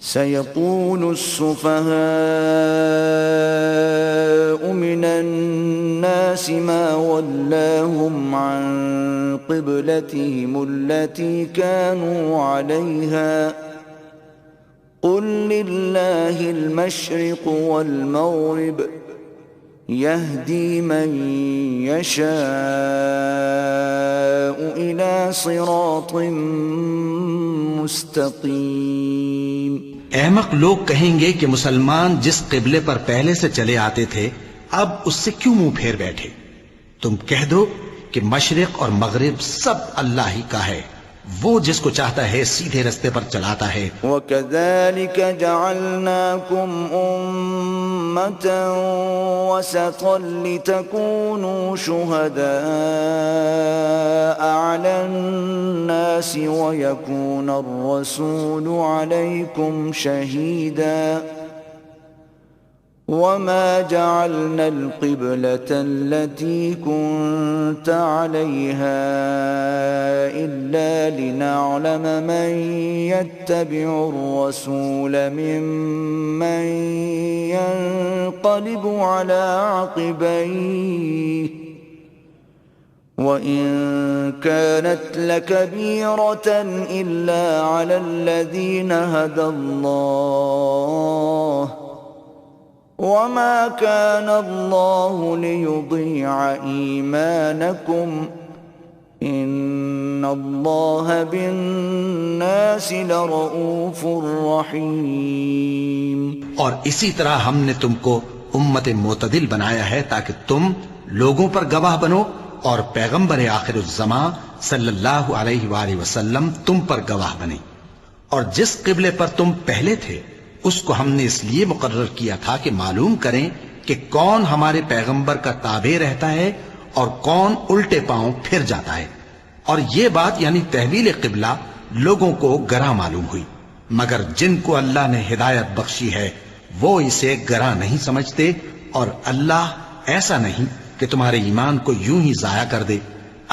سيقول السفهاء من الناس ما ولاهم عن قبلتهم التي كانوا عليها قل لله المشرق والمغرب يهدي من يشاء إلى صراط مستقيم۔ احمق لوگ کہیں گے کہ مسلمان جس قبلے پر پہلے سے چلے آتے تھے اب اس سے کیوں منہ پھیر بیٹھے؟ تم کہہ دو کہ مشرق اور مغرب سب اللہ ہی کا ہے، وہ جس کو چاہتا ہے سیدھے رستے پر چلاتا ہے۔ وَكَذَلِكَ جَعَلْنَاكُمْ أُمَّةً وَسَطًا لِتَكُونُوا شُهَدَاءَ عَلَى النَّاسِ وَيَكُونَ الرَّسُولُ عَلَيْكُمْ شَهِيدًا وَمَا جَعَلْنَا الْقِبْلَةَ الَّتِي كُنْتَ عَلَيْهَا إِلَّا لِنَعْلَمَ مَنْ يَتَّبِعُ الرَّسُولَ مِمَّنْ يَنْقَلِبُ عَلَى عَقِبَيْهِ وَإِنْ كَانَتْ لَكَبِيرَةً إِلَّا عَلَى الَّذِينَ هَدَى اللَّهُ وَمَا كَانَ اللَّهُ لِيُضِيعَ إِيمَانَكُمْ إِنَّ اللَّهَ بِالنَّاسِ لَرَؤُوفٌ رَحِيمٌ۔ اور اسی طرح ہم نے تم کو امت معتدل بنایا ہے تاکہ تم لوگوں پر گواہ بنو اور پیغمبر آخر الزماں صلی اللہ علیہ وآلہ وسلم تم پر گواہ بنے۔ اور جس قبلے پر تم پہلے تھے اس کو ہم نے اس لیے مقرر کیا تھا کہ معلوم کریں کہ کون ہمارے پیغمبر کا تابع رہتا ہے اور کون الٹے پاؤں پھر جاتا ہے۔ اور یہ بات یعنی تحویل قبلہ لوگوں کو گراں معلوم ہوئی، مگر جن کو اللہ نے ہدایت بخشی ہے وہ اسے گراں نہیں سمجھتے، اور اللہ ایسا نہیں کہ تمہارے ایمان کو یوں ہی ضائع کر دے۔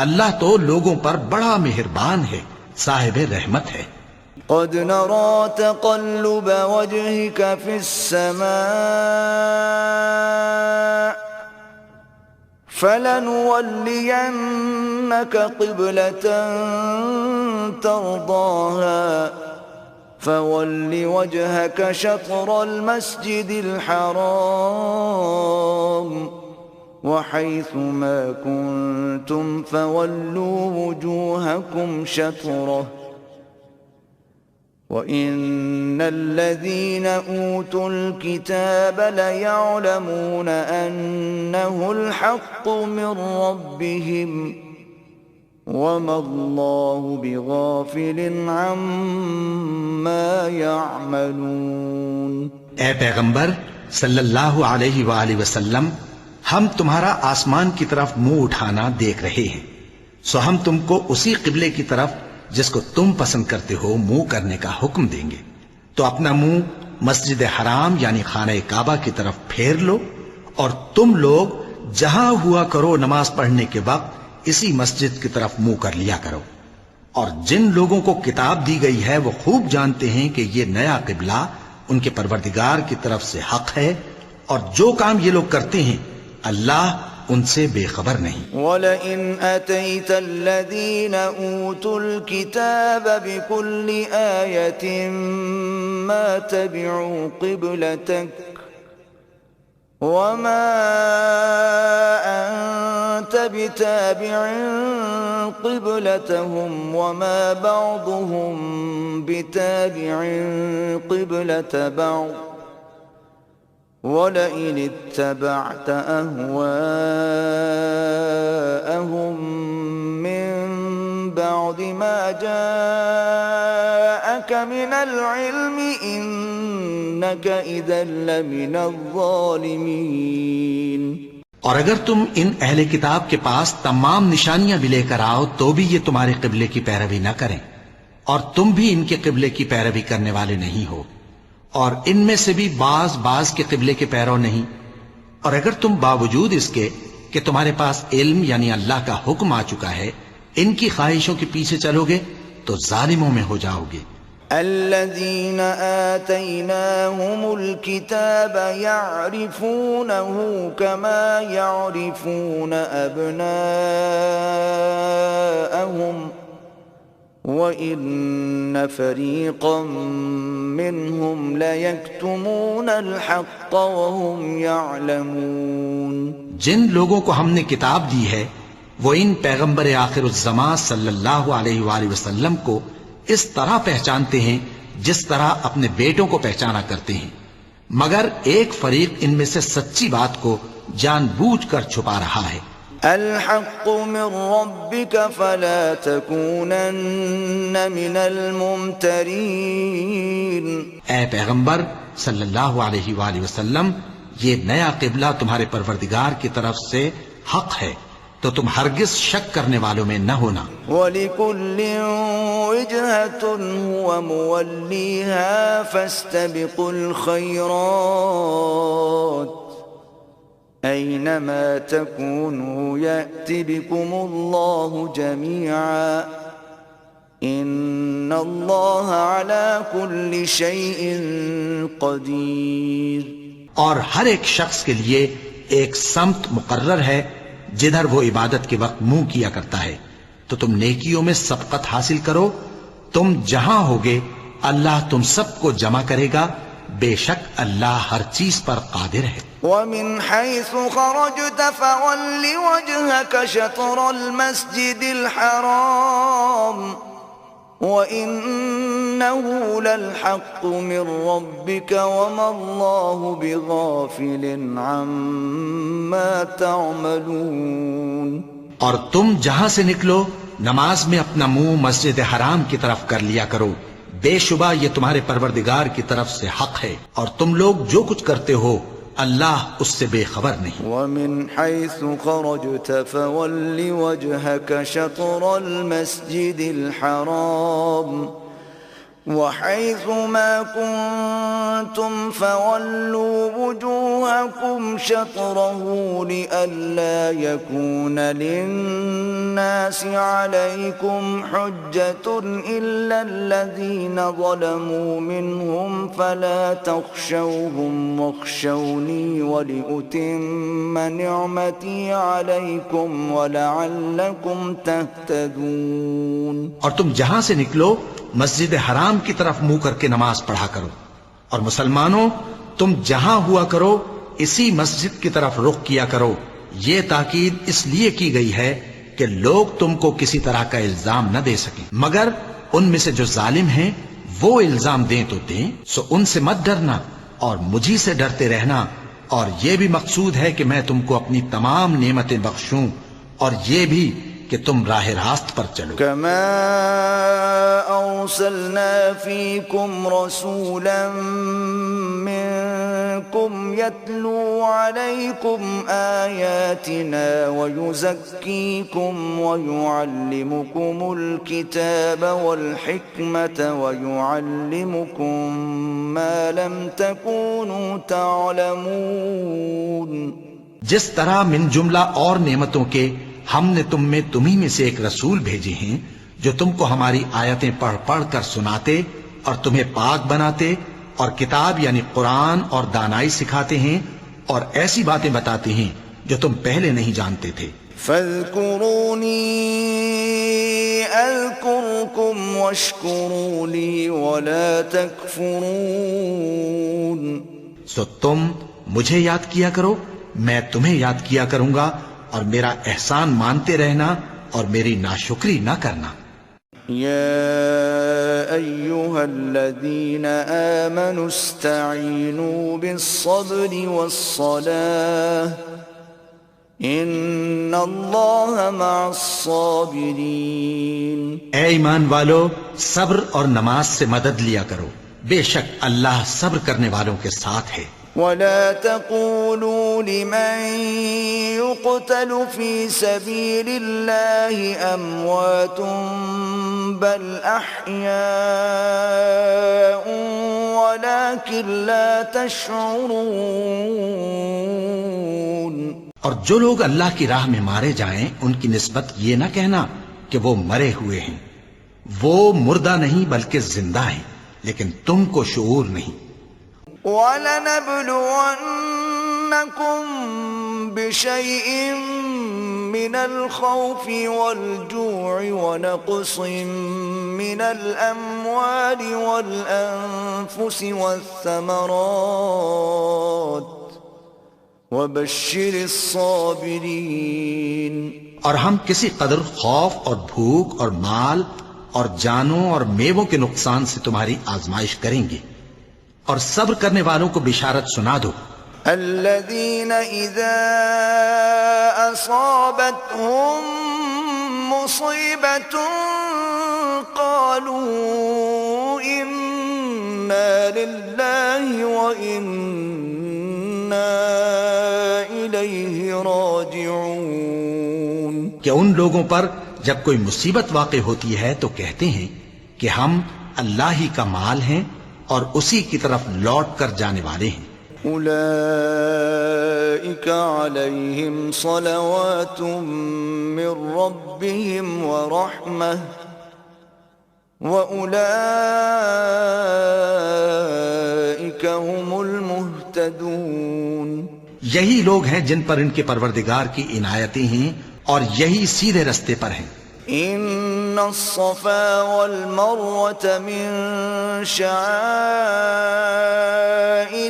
اللہ تو لوگوں پر بڑا مہربان ہے، صاحب رحمت ہے۔ قد نرى تقلب وجهك في السماء فلنولينك قبلة ترضاها فول وجهك شطر المسجد الحرام وحيث ما كنتم فولوا وجوهكم شطره وَإِنَّ الَّذِينَ أُوتُوا الْكِتَابَ لَيَعْلَمُونَ أَنَّهُ الْحَقُّ مِنْ رَبِّهِمْ وَمَا اللَّهُ بِغَافِلٍ عَمَّا يَعْمَلُونَ۔ اے پیغمبر صلی اللہ علیہ وآلہ وسلم، ہم تمہارا آسمان کی طرف منہ اٹھانا دیکھ رہے ہیں، سو ہم تم کو اسی قبلے کی طرف جس کو تم پسند کرتے ہو منہ کرنے کا حکم دیں گے، تو اپنا منہ مسجد حرام یعنی خانہ کعبہ کی طرف پھیر لو، اور تم لوگ جہاں ہوا کرو نماز پڑھنے کے وقت اسی مسجد کی طرف منہ کر لیا کرو۔ اور جن لوگوں کو کتاب دی گئی ہے وہ خوب جانتے ہیں کہ یہ نیا قبلہ ان کے پروردگار کی طرف سے حق ہے، اور جو کام یہ لوگ کرتے ہیں اللہ ان سے بے خبر نہیں۔ وَلَئِنْ أَتَيْتَ الَّذِينَ أُوتُوا الْكِتَابَ بِكُلِّ آيَةٍ مَا تَبِعُوا قِبْلَتَكَ وَمَا أَنْتَ بِتَابِعٍ قِبْلَتَهُمْ وَمَا بَعْضُهُمْ بِتَابِعٍ قِبْلَةَ بَعْضٍ وَلَئِنِ اتَّبَعْتَ أَهْوَاءَهُمْ مِنْ بَعْدِ مَا جَاءَكَ مِنَ الْعِلْمِ إِنَّكَ إِذًا لَمِنَ الظَّالِمِينَ۔ اور اگر تم ان اہل کتاب کے پاس تمام نشانیاں بھی لے کر آؤ تو بھی یہ تمہارے قبلے کی پیروی نہ کریں، اور تم بھی ان کے قبلے کی پیروی کرنے والے نہیں ہو، اور ان میں سے بھی بعض کے قبلے کے پیرو نہیں۔ اور اگر تم باوجود اس کے کہ تمہارے پاس علم یعنی اللہ کا حکم آ چکا ہے ان کی خواہشوں کے پیچھے چلو گے تو ظالموں میں ہو جاؤ گے۔ الذين آتيناهم الكتاب يعرفونه كما يعرفون أبناءهم وإن فريقا منهم ليكتمون الحق وهم يعلمون. جن لوگوں کو ہم نے کتاب دی ہے وہ ان پیغمبر آخر الزمان صلی اللہ علیہ وآلہ وسلم کو اس طرح پہچانتے ہیں جس طرح اپنے بیٹوں کو پہچانا کرتے ہیں، مگر ایک فریق ان میں سے سچی بات کو جان بوجھ کر چھپا رہا ہے. الحق من ربك فلا تكونن من الممترين. اے پیغمبر صلی اللہ علیہ وآلہ وسلم، یہ نیا قبلہ تمہارے پروردگار کی طرف سے حق ہے تو تم ہرگز شک کرنے والوں میں نہ ہونا. وَلِكُلٍّ وِجْهَةٌ هُوَ مُوَلِّيهَا فَاسْتَبِقُوا الْخَيْرَاتِ أَيْنَمَا تَكُونُوا يَأْتِ بِكُمُ اللَّهُ جَمِيعًا إِنَّ اللَّهَ عَلَى كُلِّ شَيْءٍ قَدِيرٌ. اور ہر ایک شخص کے لیے ایک سمت مقرر ہے جدھر وہ عبادت کے وقت منہ کیا کرتا ہے، تو تم نیکیوں میں سبقت حاصل کرو. تم جہاں ہوگے اللہ تم سب کو جمع کرے گا، بے شک اللہ ہر چیز پر قادر ہے. وَمِنْ حَيْثُ خَرَجْتَ فَوَلِّ وَجْهَكَ شَطْرَ الْمَسْجِدِ الْحَرَامِ وَإِنَّهُ لَلْحَقُّ مِنْ رَبِّكَ وَمَا اللَّهُ بِغَافِلٍ عَمَّا تَعْمَلُونَ. اور تم جہاں سے نکلو نماز میں اپنا منہ مسجد حرام کی طرف کر لیا کرو، بے شبہ یہ تمہارے پروردگار کی طرف سے حق ہے، اور تم لوگ جو کچھ کرتے ہو اللہ اس سے بے خبر نہیں. وَمِنْ حَيْثُ خَرَجْتَ فَوَلِّ وَجْهَكَ شَطْرَ الْمَسْجِدِ الْحَرَامِ وَحَيْثُ مَا كُنْتُمْ فَوَلُّوا وُجُوهَكُمْ شَطْرَهُ لِئَلَّا يَكُونَ لِلنَّاسِ عَلَيْكُمْ حُجَّةٌ إِلَّا الَّذِينَ ظَلَمُوا مِنْهُمْ فَلَا تَخْشَوْهُمْ وَاخْشَوْنِي وَلِأُتِمَّ نِعْمَتِي عَلَيْكُمْ وَلَعَلَّكُمْ تَهْتَدُونَ. اور تم جہاں سے نکلو مسجد حرام کی طرف منہ کر کے نماز پڑھا کرو، اور مسلمانوں تم جہاں ہوا کرو اسی مسجد کی طرف رخ کیا کرو. یہ تاکید اس لیے کی گئی ہے کہ لوگ تم کو کسی طرح کا الزام نہ دے سکیں، مگر ان میں سے جو ظالم ہیں وہ الزام دیں تو دیں، سو ان سے مت ڈرنا اور مجھی سے ڈرتے رہنا. اور یہ بھی مقصود ہے کہ میں تم کو اپنی تمام نعمتیں بخشوں، اور یہ بھی کہ تم راہ راست پر چلو. كما أرسلنا فيكم رسولا منكم يتلو عليكم آياتنا ويزكيكم ويعلمكم الكتاب والحكمة ويعلمكم ما لم تكونوا تعلمون. جس طرح من جملہ اور نعمتوں کے ہم نے تم ہی میں سے ایک رسول بھیجے ہیں جو تم کو ہماری آیتیں پڑھ پڑھ کر سناتے اور تمہیں پاک بناتے اور کتاب یعنی قرآن اور دانائی سکھاتے ہیں اور ایسی باتیں بتاتے ہیں جو تم پہلے نہیں جانتے تھے. فاذکرونی اذکرکم واشکروا لی ولا تکفرون. سو تم مجھے یاد کیا کرو، میں تمہیں یاد کیا کروں گا، اور میرا احسان مانتے رہنا اور میری ناشکری نہ کرنا. یا ایھا الذین آمنوا استعینوا بالصبر والصلاة ان اللہ مع الصابرین. اے ایمان والو، صبر اور نماز سے مدد لیا کرو، بے شک اللہ صبر کرنے والوں کے ساتھ ہے. ولا تقولوا لمن يقتل في سبيل الله أموات بل أحياء ولكن لا تشعرون. اور جو لوگ اللہ کی راہ میں مارے جائیں ان کی نسبت یہ نہ کہنا کہ وہ مرے ہوئے ہیں، وہ مردہ نہیں بلکہ زندہ ہیں، لیکن تم کو شعور نہیں۔ وَلَنَبْلُوَنَّكُمْ بِشَيْءٍ مِّنَ الْخَوْفِ وَالْجُوعِ وَنَقْصٍ مِّنَ الْأَمْوَالِ وَالْأَنفُسِ وَالثَّمَرَاتِ وَبَشِّرِ الصَّابِرِينَ۔ اور ہم کسی قدر خوف اور بھوک اور مال اور جانوں اور میووں کے نقصان سے تمہاری آزمائش کریں گے، اور صبر کرنے والوں کو بشارت سنا دو۔ الذين إذا أصابتهم مصيبة قالوا إنا لله وإنا إليه راجعون۔ کہ ان لوگوں پر جب کوئی مصیبت واقع ہوتی ہے تو کہتے ہیں کہ ہم اللہ ہی کا مال ہیں اور اسی کی طرف لوٹ کر جانے والے ہیں۔ أولئك عليهم صلوات من ربهم ورحمة وأولئك هم المهتدون۔ یہی لوگ ہیں جن پر ان کے پروردگار کی عنایتیں ہیں اور یہی سیدھے رستے پر ہیں۔ إن الصفا والمروة من شعائر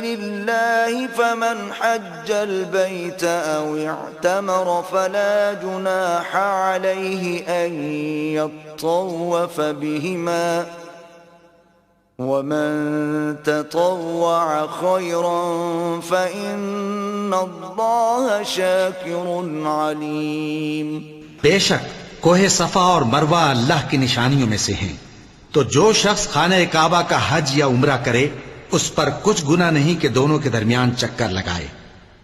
الله فمن حج البيت أو اعتمر فلا جناح عليه أن يطوف بهما ومن تطوع خيرا فإن الله شاكر عليم۔ بے شک کوہ صفا اور مروہ اللہ کی نشانیوں میں سے ہیں، تو جو شخص خانہ کعبہ کا حج یا عمرہ کرے اس پر کچھ گناہ نہیں کہ دونوں کے درمیان چکر لگائے،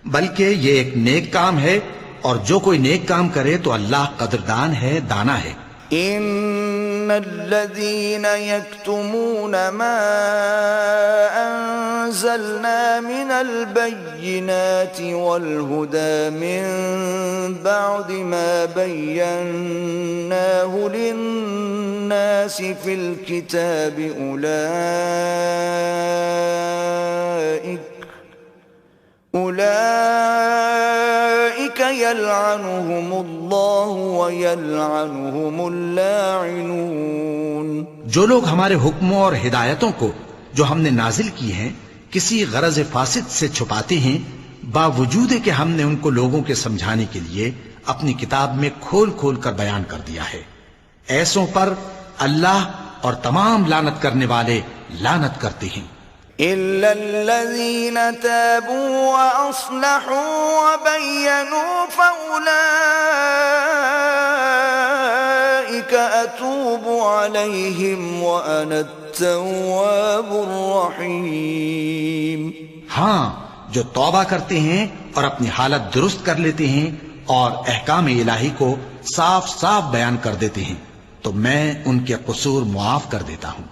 بلکہ یہ ایک نیک کام ہے، اور جو کوئی نیک کام کرے تو اللہ قدردان ہے، دانا ہے۔ إن الذين يكتمون ما أنزلنا من البينات والهدى من بعد ما بيناه للناس في الكتاب أولئك يلعنهم الله ويلعنهم اللاعنون۔ جو لوگ ہمارے حکموں اور ہدایتوں کو جو ہم نے نازل کی ہیں کسی غرض فاسد سے چھپاتے ہیں، باوجود کہ ہم نے ان کو لوگوں کے سمجھانے کے لیے اپنی کتاب میں کھول کھول کر بیان کر دیا ہے، ایسوں پر اللہ اور تمام لعنت کرنے والے لعنت کرتے ہیں۔ إلا الذين تابوا وأصلحوا وبينوا فأولئك أتوب عليهم وأنا التواب الرحيم۔ ہاں، جو توبہ کرتے ہیں اور اپنی حالت درست کر لیتے ہیں اور احکام الہی کو صاف صاف بیان کر دیتے ہیں تو میں ان کے قصور معاف کر دیتا ہوں،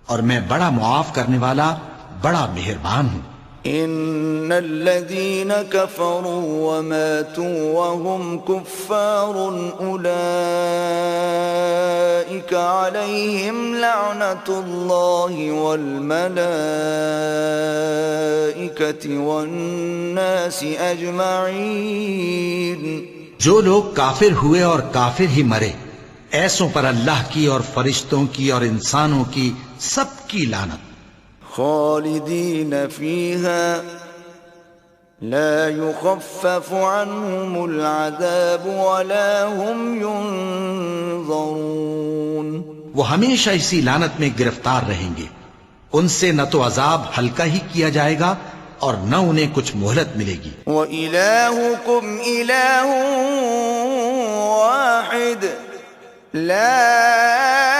اور میں بڑا معاف کرنے والا بڑا مہربان ہوں۔ إن الذين كفروا وماتوا وهم كفار أولئك عليهم لعنة الله والملائكة والناس أجمعين۔ جو لوگ کافر ہوئے اور کافر ہی مرے، ایسوں پر اللہ کی اور فرشتوں کی اور انسانوں کی سب کی لعنت۔ خالدين فيها لا يخفف عنهم العذاب ولا هم ينظرون۔ وہ ہمیشہ اسی لعنت میں گرفتار رہیں گے، ان سے نہ تو عذاب ہلکا ہی کیا جائے گا اور نہ انہیں کچھ مہلت ملے گی۔ وَإِلَٰهُكُمْ إِلَٰهٌ وَاحِدٌ لَا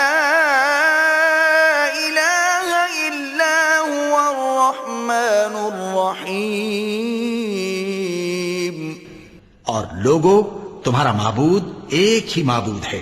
اور لوگو، تمہارا معبود ایک ہی معبود ہے،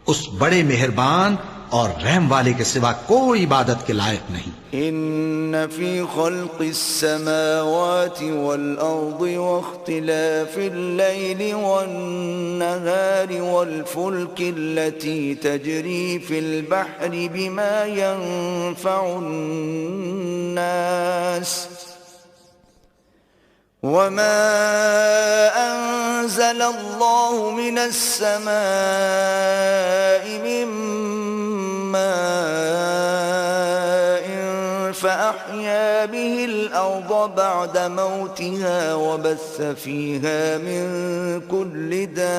اس بڑے مہربان اور رحم والے کے سوا کوئی عبادت کے لائق نہیں۔ إن في خلق السماوات والأرض واختلاف الليل والنهار والفلك التي تجري في البحر بما ينفع الناس وما أنزل الله من السماء من ماء فأحيا به الأرض بعد موتها وبث فيها من كل دابة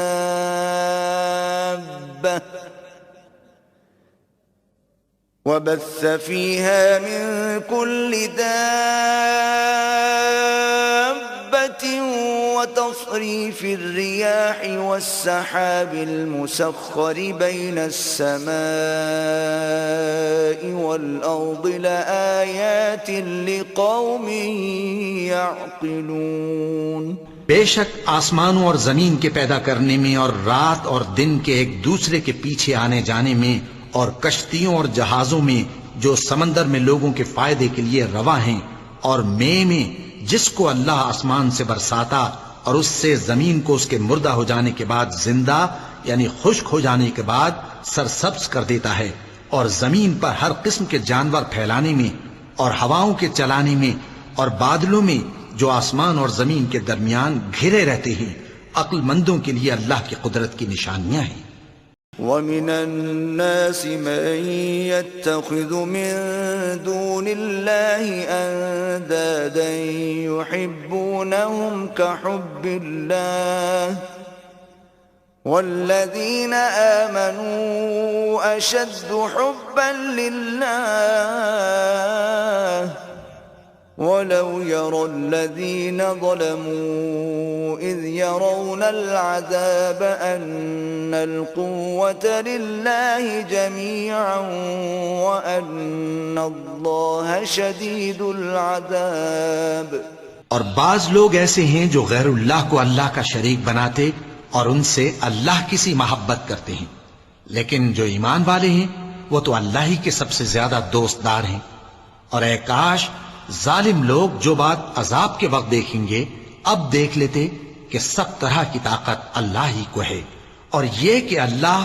وتصريف الرياح والسحاب المسخر بين السماء والأرض لآيات لقوم يعقلون۔ بے شک آسمانوں اور زمین کے پیدا کرنے میں اور رات اور دن کے ایک دوسرے کے پیچھے آنے جانے میں اور کشتیوں اور جہازوں میں جو سمندر میں لوگوں کے فائدے کے لیے رواں ہیں، اور میں جس کو اللہ آسمان سے برساتا اور اس سے زمین کو اس کے مردہ ہو جانے کے بعد زندہ یعنی خشک ہو جانے کے بعد سرسبز کر دیتا ہے، اور زمین پر ہر قسم کے جانور پھیلانے میں اور ہواؤں کے چلانے میں اور بادلوں میں جو آسمان اور زمین کے درمیان گھرے رہتے ہیں، عقل مندوں کے لیے اللہ کی قدرت کی نشانیاں ہیں۔ وَمِنَ النَّاسِ مَن يَتَّخِذُ مِن دُونِ اللَّهِ أَندَادًا يُحِبُّونَهُمْ كَحُبِّ اللَّهِ وَالَّذِينَ آمَنُوا أَشَدُّ حُبًّا لِلَّهِ وَلَوْ يَرَى الَّذِينَ ظَلَمُوا إِذْ يَرَوْنَ الْعَذَابَ أَنَّ الْقُوَّةَ لِلَّهِ جَمِيعًا وَأَنَّ اللَّهَ شَدِيدُ الْعَذَابِ۔ اور بعض لوگ ایسے ہیں جو غیر اللہ کو اللہ کا شریک بناتے اور ان سے اللہ کی سی محبت کرتے ہیں، لیکن جو ایمان والے ہیں وہ تو اللہ ہی کے سب سے زیادہ دوستدار ہیں۔ اور اے کاش ظالم لوگ جو بات عذاب کے وقت دیکھیں گے اب دیکھ لیتے کہ سب طرح کی طاقت اللہ ہی کو ہے، اور یہ کہ اللہ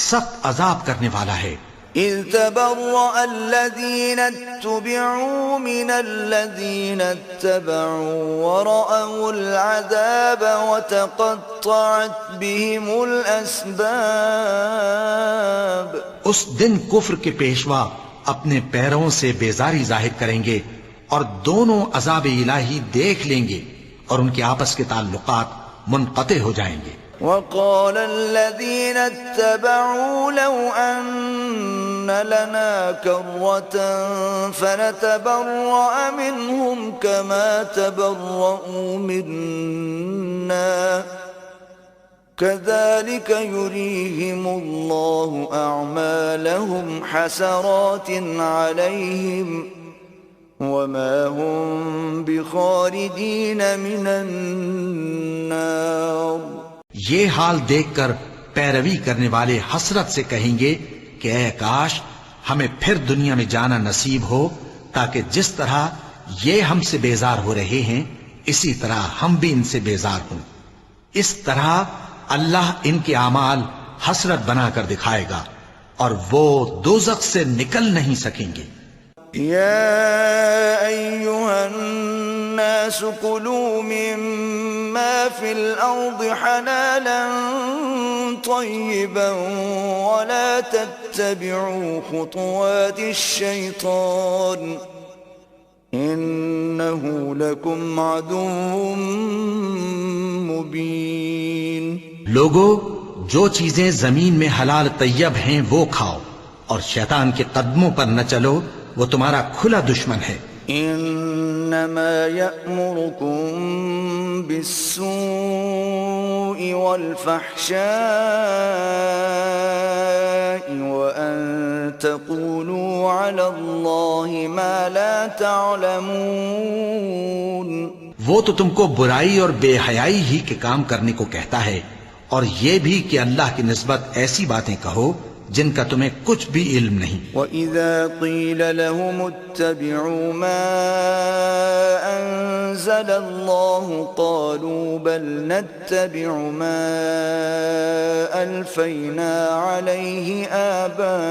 سخت عذاب کرنے والا ہے۔ إِذْ تَبَرَّأَ الَّذِينَ اتُّبِعُوا مِنَ الَّذِينَ اتَّبَعُوا وَرَأَوُا الْعَذَابَ وَتَقَطَّعَتْ بِهِمُ الْأَسْبَابُ۔ اس دن کفر کے پیشوا اپنے پیروں سے بیزاری ظاہر کریں گے اور دونوں عذاب الہی دیکھ لیں گے اور ان کے آپس کے تعلقات منقطع ہو جائیں گے۔ وقال الذين اتبعوا لو أن لنا كرة فنتبرأ منهم كما تبرؤوا منا كذلك يريهم الله أعمالهم حسرات عليهم وما هم بخارجين من النار۔ یہ حال دیکھ کر پیروی کرنے والے حسرت سے کہیں گے کہ اے کاش ہمیں پھر دنیا میں جانا نصیب ہو تاکہ جس طرح یہ ہم سے بیزار ہو رہے ہیں اسی طرح ہم بھی ان سے بیزار ہوں۔ اس طرح اللہ ان کے اعمال حسرت بنا کر دکھائے گا اور وہ دوزخ سے نکل نہیں سکیں گے۔ يا أيها الناس كلوا مما في الأرض حلالا طيبا ولا تتبعوا خطوات الشيطان إنه لكم عدو مبين۔ لوگو جو چیزیں زمین میں حلال طیب ہیں وہ کھاؤ اور شیطان کے قدموں پر نہ چلو، وہ تمہارا کھلا دشمن ہے۔ انما يأمركم بالسوء والفحشاء وأن تقولوا على الله ما لا تعلمون۔ وہ تو تم کو برائی اور بے حیائی ہی کے کام کرنے کو کہتا ہے، اور یہ بھی کہ اللہ کی نسبت ایسی باتیں کہو جن کا تمہیں کچھ بھی علم نہیں۔ وَإِذَا قِيلَ لَهُمُ اتَّبِعُوا مَا أَنزَلَ اللَّهُ قَالُوا بَلْ نَتَّبِعُ مَا أَلْفَيْنَا عَلَيْهِ آبَاءَنَا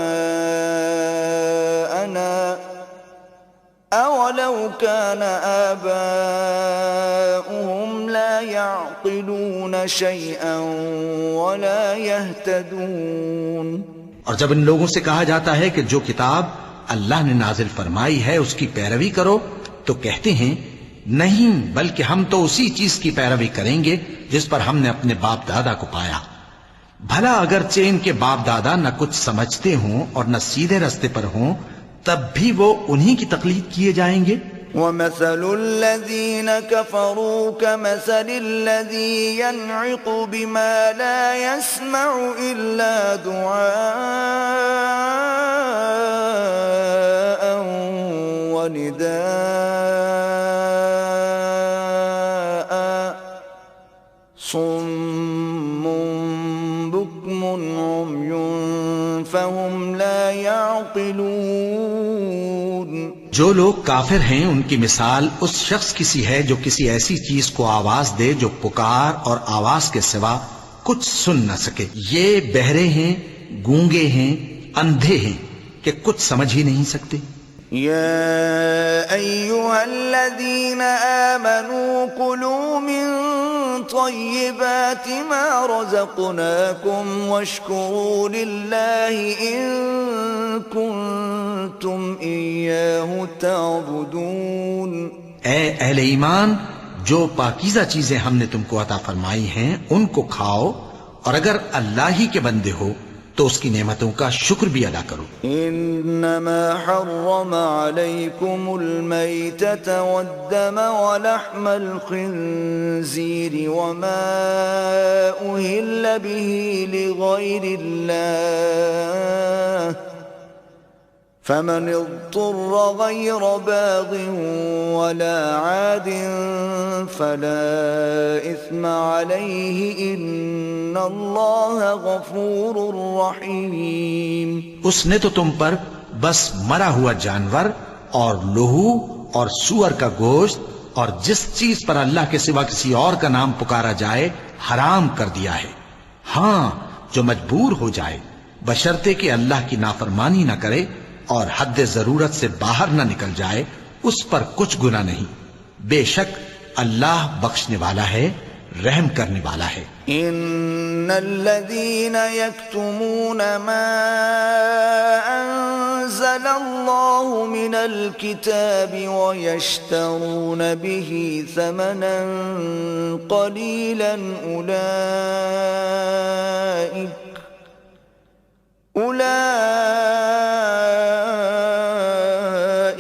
أَوَلَوْ كَانَ آبَاؤُهُمْ لَا يَعْقِلُونَ شَيْئًا وَلَا يَهْتَدُونَ۔ اور جب ان لوگوں سے کہا جاتا ہے کہ جو کتاب اللہ نے نازل فرمائی ہے اس کی پیروی کرو تو کہتے ہیں نہیں، بلکہ ہم تو اسی چیز کی پیروی کریں گے جس پر ہم نے اپنے باپ دادا کو پایا۔ بھلا اگرچہ ان کے باپ دادا نہ کچھ سمجھتے ہوں اور نہ سیدھے رستے پر ہوں، تب بھی وہ انہی کی تقلید کیے جائیں گے۔ وَمَثَلُ الَّذِينَ كَفَرُوا كَمَثَلِ الَّذِي يَنْعِقُ بِمَا لَا يَسْمَعُ إِلَّا دُعَاءً وَنِدَاءً صُمٌّ بُكْمٌ عُمْيٌ فَهُمْ لَا يَعْقِلُونَ۔ جو لوگ کافر ہیں ان کی مثال اس شخص کی سی ہے جو کسی ایسی چیز کو آواز دے جو پکار اور آواز کے سوا کچھ سن نہ سکے۔ یہ بہرے ہیں، گونگے ہیں، اندھے ہیں کہ کچھ سمجھ ہی نہیں سکتے۔ يا أيها الذين آمنوا كلوا من طيبات ما رزقناكم واشكروا لله إن كنتم إياه تعبدون۔ اے اہل ایمان، جو پاکیزہ چیزیں ہم نے تم کو عطا فرمائی ہیں ان کو کھاؤ، اور اگر اللہ ہی کے بندے ہو تو اس کی نعمتوں کا شکر بھی ادا کرو۔ انما حرم عليكم الميتة والدم ولحم الخنزير وما أهل به لغير الله فمن اضطر غير باغ ولا عاد فلا إثم عليه إن الله غفور رحيم۔ اس نے تو تم پر بس مرا ہوا جانور اور لہو اور سور کا گوشت اور جس چیز پر اللہ کے سوا کسی اور کا نام پکارا جائے حرام کر دیا ہے۔ ہاں، جو مجبور ہو جائے بشرطے کہ اللہ کی نافرمانی نہ کرے اور حد ضرورت سے باہر نہ نکل جائے، اس پر کچھ گناہ نہیں۔ بے شک اللہ بخشنے والا ہے، رحم کرنے والا ہے۔ ان الذين يكتمون ما انزل الله من الكتاب ويشترون به ثمنا قليلا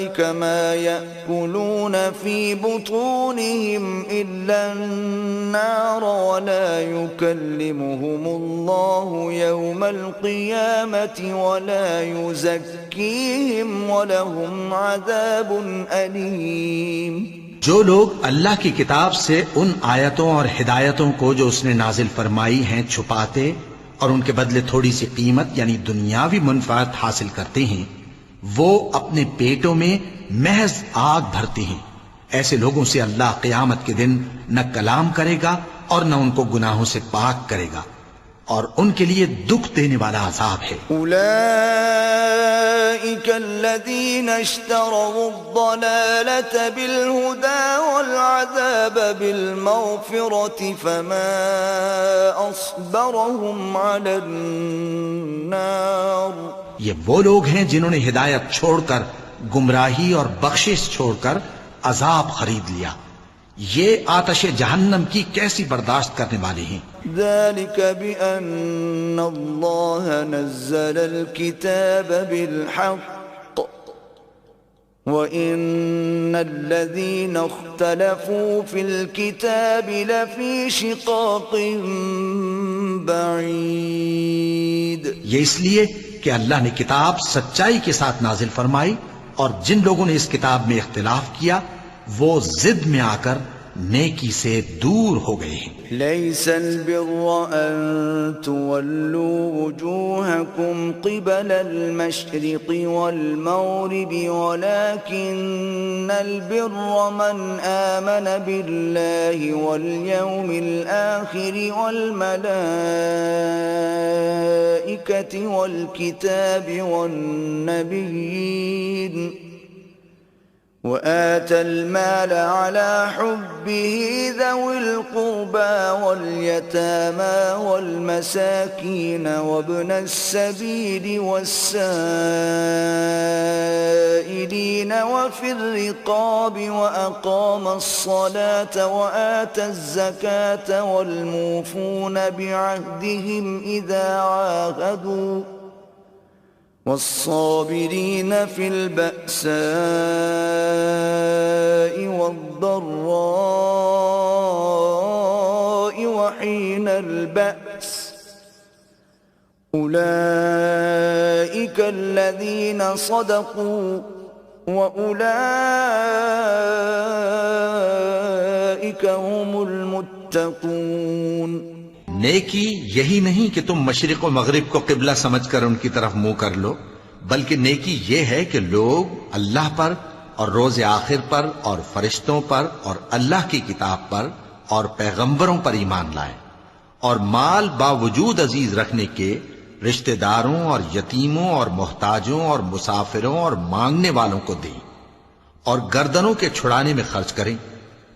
أولئك ما يأكلون في بطونهم إلا النار ولا يكلمهم الله يوم القيامة ولا يزكيهم ولهم عذاب أليم۔ جو لوگ اللہ کی کتاب سے ان آیتوں اور ہدایتوں کو جو اس نے نازل فرمائی ہیں چھپاتے اور ان کے بدلے تھوڑی سی قیمت یعنی دنیاوی منفعت حاصل کرتے ہیں، وہ اپنے پیٹوں میں محض آگ بھرتے ہیں، ایسے لوگوں سے اللہ قیامت کے دن نہ کلام کرے گا اور نہ ان کو گناہوں سے پاک کرے گا، اور ان کے لیے دکھ دینے والا عذاب ہے۔ أولئك الذين اشتروا الضلالة بالهدى والعذاب بالمغفرة فما أصبرهم على النار۔ یہ وہ لوگ ہیں جنہوں نے ہدایت چھوڑ کر گمراہی اور بخشش چھوڑ کر عذاب خرید لیا، یہ آتش جہنم کی کیسی برداشت کرنے والے ہیں۔ ذلك بأن الله نزل الكتاب بالحق وإن الذين اختلفوا في الكتاب لفي شقاق بعيد۔ یہ اس لیے کہ اللہ نے کتاب سچائی کے ساتھ نازل فرمائی، اور جن لوگوں نے اس کتاب میں اختلاف کیا وہ ضد میں آ کر نیکی سے دور ہو گئے ہیں۔ ليس البر أن تولوا وجوهكم قبل المشرق والمغرب ولكن البر من آمن بالله واليوم الآخر والملائكة والكتاب والنبيين وآتى المال على حبه ذوي القربى واليتامى والمساكين وابن السبيل والسائلين وفي الرقاب وأقام الصلاة وآتى الزكاة والموفون بعهدهم إذا عاهدوا والصابرين في البأساء والضراء وحين البأس أولئك الذين صدقوا وأولئك هم المتقون۔ نیکی یہی نہیں کہ تم مشرق و مغرب کو قبلہ سمجھ کر ان کی طرف منہ کر لو، بلکہ نیکی یہ ہے کہ لوگ اللہ پر اور روز آخر پر اور فرشتوں پر اور اللہ کی کتاب پر اور پیغمبروں پر ایمان لائیں، اور مال باوجود عزیز رکھنے کے رشتہ داروں اور یتیموں اور محتاجوں اور مسافروں اور مانگنے والوں کو دیں، اور گردنوں کے چھڑانے میں خرچ کریں،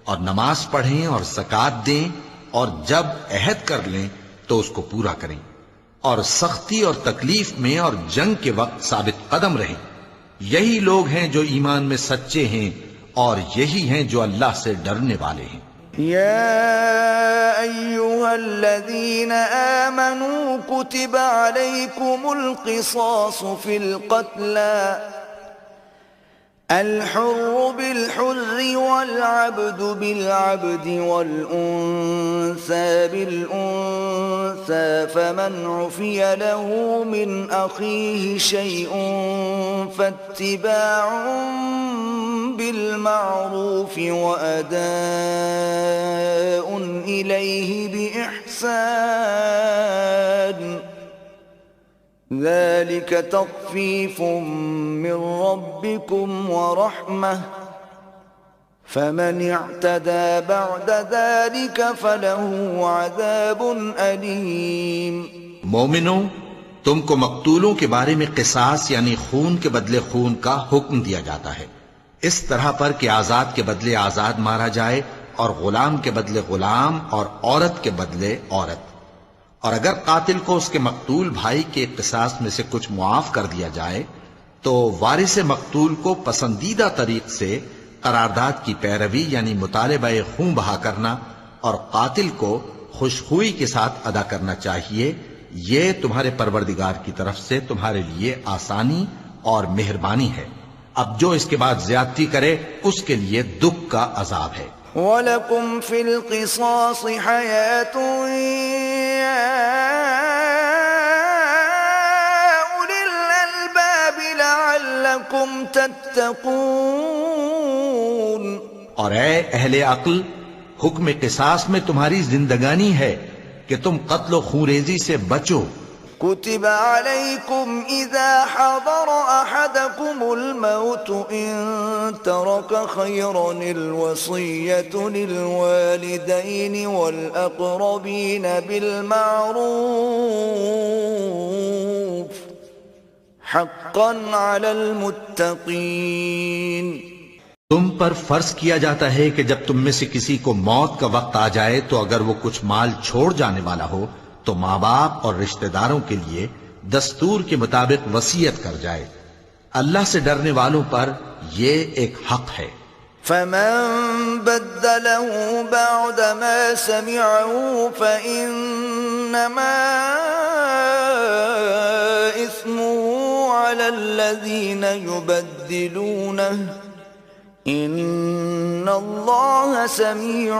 اور نماز پڑھیں اور زکوٰۃ دیں، اور جب عہد کر لیں تو اس کو پورا کریں، اور سختی اور تکلیف میں اور جنگ کے وقت ثابت قدم رہیں۔ یہی لوگ ہیں جو ایمان میں سچے ہیں اور یہی ہیں جو اللہ سے ڈرنے والے ہیں۔ يا أيها الذين آمنوا كتب عليكم القصاص في القتلى الحر بالحر والعبد بالعبد والأنثى بالأنثى فمن عفي له من أخيه شيء فاتباع بالمعروف وأداء إليه بإحسان ذلك تخفيف من ربكم ورحمة فمن اعتدى بعد ذلك فله عذاب أليم۔ مومنوں، تم کو مقتولوں کے بارے میں قصاص یعنی خون کے بدلے خون کا حکم دیا جاتا ہے، اس طرح پر کہ آزاد کے بدلے آزاد مارا جائے اور غلام کے بدلے غلام اور عورت کے بدلے عورت، اور اگر قاتل کو اس کے مقتول بھائی کے قصاص میں سے کچھ معاف کر دیا جائے تو وارث مقتول کو پسندیدہ طریق سے قرارداد کی پیروی یعنی مطالبہ خون بہا کرنا اور قاتل کو خوشخوئی کے ساتھ ادا کرنا چاہیے۔ یہ تمہارے پروردگار کی طرف سے تمہارے لیے آسانی اور مہربانی ہے۔ اب جو اس کے بعد زیادتی کرے اس کے لیے دکھ کا عذاب ہے۔ وَلَكُمْ فِي الْقِصَاصِ حَيَاةٌ يَا أُولِي الْأَلْبَابِ لَعَلَّكُمْ تَتَّقُونَ۔ اور اے اہل عقل، حکم قصاص میں تمہاری زندگانی ہے کہ تم قتل و خونریزی سے بچو۔ كتب عليكم إذا حضر أحدكم الموت إن ترك خيرا الوصية للوالدين والأقربين بالمعروف حقا على المتقين۔ تم پر فرض کیا جاتا ہے کہ جب تم میں سے کسی کو موت کا وقت آ جائے تو اگر وہ کچھ مال چھوڑ جانے والا ہو تو ماں باپ اور رشتہ داروں کے لیے دستور کے مطابق وصیت کر جائے۔ اللہ سے ڈرنے والوں پر یہ ایک حق ہے۔ فمن بدله بعد ما سمعه فإنما إثمه على الذين يبدلونه ان اللہ سمیع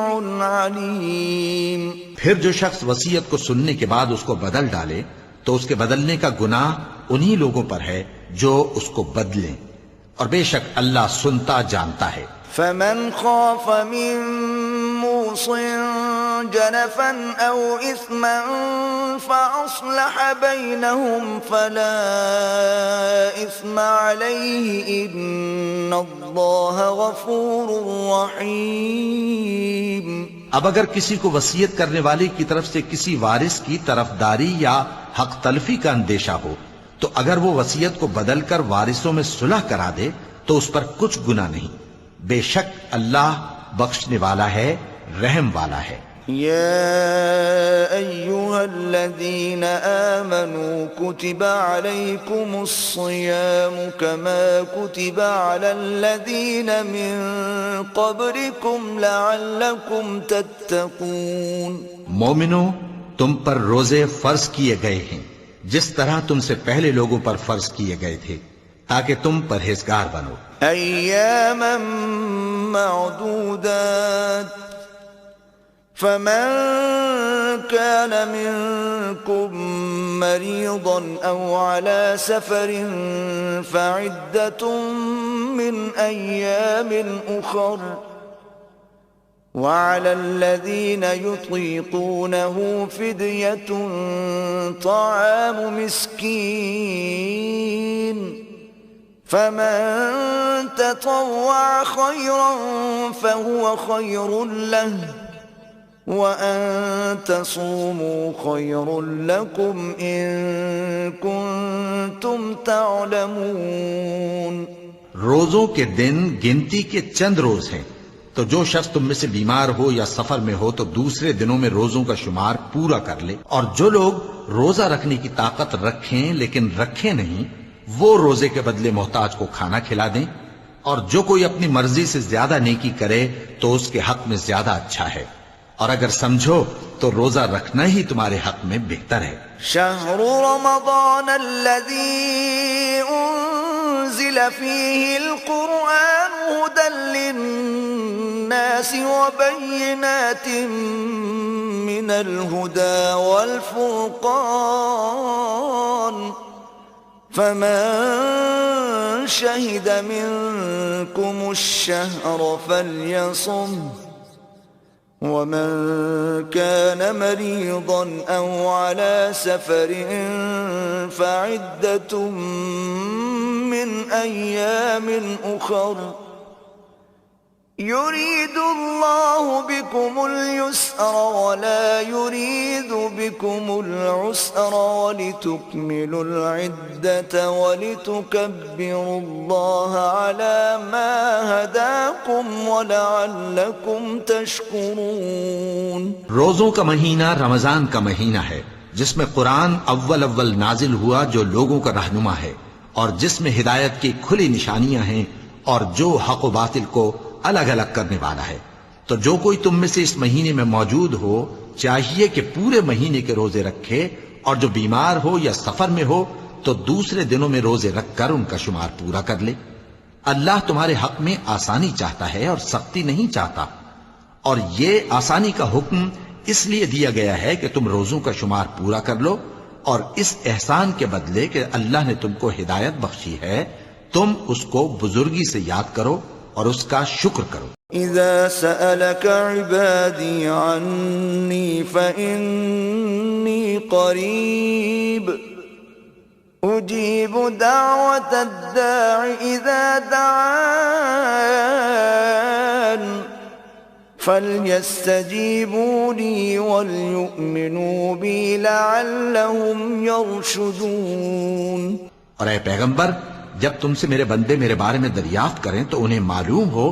علیم۔ پھر جو شخص وصیت کو سننے کے بعد اس کو بدل ڈالے تو اس کے بدلنے کا گناہ انہی لوگوں پر ہے جو اس کو بدلیں، اور بے شک اللہ سنتا جانتا ہے۔ فمن خاف من موص جنفا أو إثما فأصلح بينهم فلا إثم عليه إن الله غفور رحيم۔ اب اگر کسی کو وصیت کرنے والے کی طرف سے کسی وارث کی طرفداری یا حق تلفی کا اندیشہ ہو تو اگر وہ وصیت کو بدل کر وارثوں میں صلح کرا دے تو اس پر کچھ گناہ نہیں، بے شک اللہ بخشنے والا ہے، رحم والا ہے۔ يا أيها الذين آمنوا كتب عليكم الصيام كما كتب على الذين من قبلكم لعلكم تتقون۔ مومنو، تم پر روزے فرض کیے گئے ہیں جس طرح تم سے پہلے لوگوں پر فرض کیے گئے تھے تاکہ تم پرہیزگار بنو۔ أياما معدودات فمن كان منكم مريضا أو على سفر فعدة من أيام أخر وعلى الذين يطيقونه فدية طعام مسكين فمن تطوع خيرا فهو خير له وَأَن تَصُومُوا خَيْرٌ لَكُمْ إِن كُنتُمْ تَعْلَمُونَ۔ روزوں کے دن گنتی کے چند روز ہیں، تو جو شخص تم میں سے بیمار ہو یا سفر میں ہو تو دوسرے دنوں میں روزوں کا شمار پورا کر لے، اور جو لوگ روزہ رکھنے کی طاقت رکھیں لیکن رکھیں نہیں وہ روزے کے بدلے محتاج کو کھانا کھلا دیں، اور جو کوئی اپنی مرضی سے زیادہ نیکی کرے تو اس کے حق میں زیادہ اچھا ہے، اور اگر سمجھو تو روزہ رکھنا ہی تمہارے حق میں بہتر ہے۔ شہر رمضان الذي انزل فيه القرآن هدى للناس وبينات من الهدى والفرقان فمن شهد منكم الشهر فليصمه ومن كان مريضا أو على سفر فعدة من أيام أخر يريد الله بكم اليسر ولا يريد بكم العسر ولتكملوا العدة ولتكبروا الله على ما هداكم ولعلكم تشكرون۔ روزوں کا مہینہ رمضان کا مہینہ ہے جس میں قرآن اول نازل ہوا جو لوگوں کا رہنما ہے اور جس میں ہدایت کی کھلی نشانیاں ہیں اور جو حق و باطل کو الگ الگ کرنے والا ہے۔ تو جو کوئی تم میں سے اس مہینے میں موجود ہو چاہیے کہ پورے مہینے کے روزے رکھے، اور جو بیمار ہو یا سفر میں ہو تو دوسرے دنوں میں روزے رکھ کر ان کا شمار پورا کر لے۔ اللہ تمہارے حق میں آسانی چاہتا ہے اور سختی نہیں چاہتا، اور یہ آسانی کا حکم اس لیے دیا گیا ہے کہ تم روزوں کا شمار پورا کر لو، اور اس احسان کے بدلے کہ اللہ نے تم کو ہدایت بخشی ہے تم اس کو بزرگی سے یاد کرو اور اس کا شکر کرو۔ اذا سألك عبادي عني فإني قريب اجيب دعوة الداع اذا دعان فليستجيبوا لي وليؤمنوا بي لعلهم يرشدون۔ اور اے پیغمبر، جب تم سے میرے بندے میرے بارے میں دریافت کریں تو انہیں معلوم ہو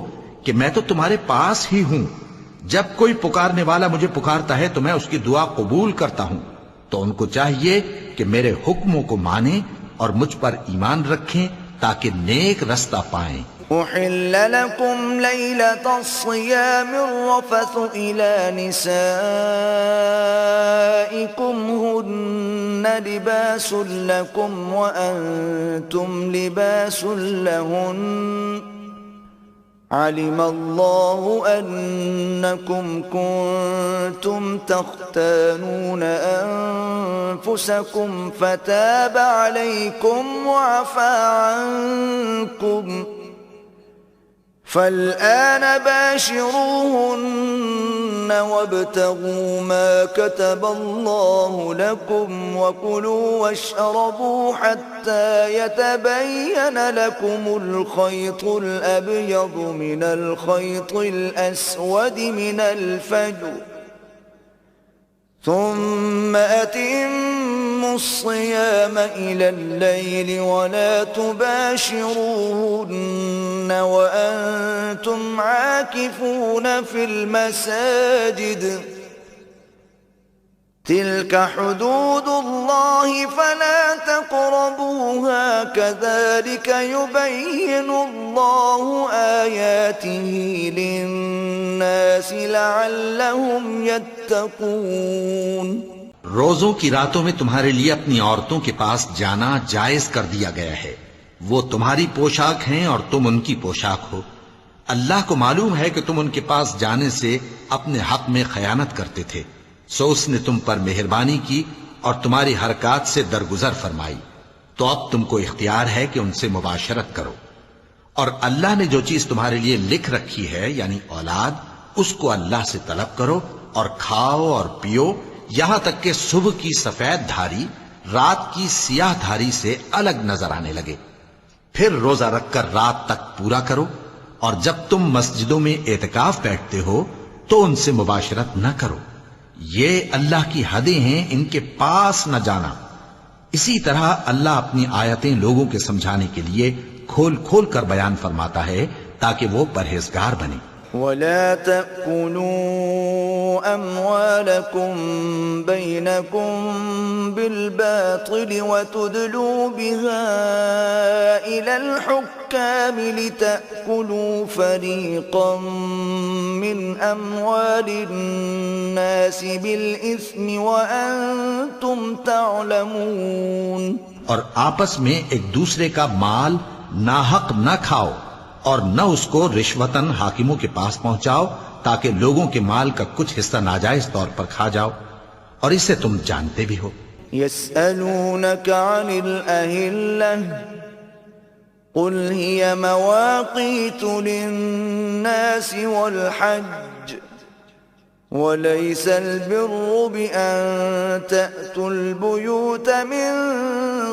کہ میں تو تمہارے پاس ہی ہوں۔ جب کوئی پکارنے والا مجھے پکارتا ہے تو میں اس کی دعا قبول کرتا ہوں، تو ان کو چاہیے کہ میرے حکموں کو مانیں اور مجھ پر ایمان رکھیں تاکہ نیک رستہ پائیں۔ أحل لكم ليلة الصيام الرفث إلى نسائكم هن لباس لكم وأنتم لباس لهن علم الله أنكم كنتم تختانون أنفسكم فتاب عليكم وعفى عنكم فالآن باشروهن وابتغوا ما كتب الله لكم وكلوا واشربوا حتى يتبين لكم الخيط الأبيض من الخيط الأسود من الفجر ثم أتموا الصيام إلى الليل ولا تباشروهن وأنتم عاكفون في المساجد تلك حدود الله فلا تقربوها كذلك يبين الله آياته للناس لعلهم يتقون۔ روزوں کی راتوں میں تمہارے لیے اپنی عورتوں کے پاس جانا جائز کر دیا گیا ہے، وہ تمہاری پوشاک ہیں اور تم ان کی پوشاک ہو۔ اللہ کو معلوم ہے کہ تم ان کے پاس جانے سے اپنے حق میں خیانت کرتے تھے، سو اس نے تم پر مہربانی کی اور تمہاری حرکات سے درگزر فرمائی، تو اب تم کو اختیار ہے کہ ان سے مباشرت کرو۔ اور اللہ نے جو چیز تمہارے لیے لکھ رکھی ہے یعنی اولاد، اس کو اللہ سے طلب کرو اور کھاؤ اور پیو یہاں تک کہ صبح کی سفید دھاری رات کی سیاہ دھاری سے الگ نظر آنے لگے، پھر روزہ رکھ کر رات تک پورا کرو، اور جب تم مسجدوں میں اعتکاف بیٹھتے ہو تو ان سے مباشرت نہ کرو، یہ اللہ کی حدیں ہیں، ان کے پاس نہ جانا۔ اسی طرح اللہ اپنی آیتیں لوگوں کے سمجھانے کے لیے کھول کھول کر بیان فرماتا ہے تاکہ وہ پرہیزگار بنے۔ ولا تأكلوا أموالكم بينكم بالباطل وتدلوا بها إلى الحكام لتأكلوا فريقا من أموال الناس بالإثم وأنتم تعلمون۔ اور آپس میں ایک دوسرے کا مال ناحق نہ کھاؤ اور نہ اس کو رشوتاً حاکموں کے پاس پہنچاؤ تاکہ لوگوں کے مال کا کچھ حصہ ناجائز طور پر کھا جاؤ، اور اسے تم جانتے بھی ہو۔ يسألونك عن الأهلة قل هي مواقيت للناس والحج وليس البر بأن تأتوا البيوت من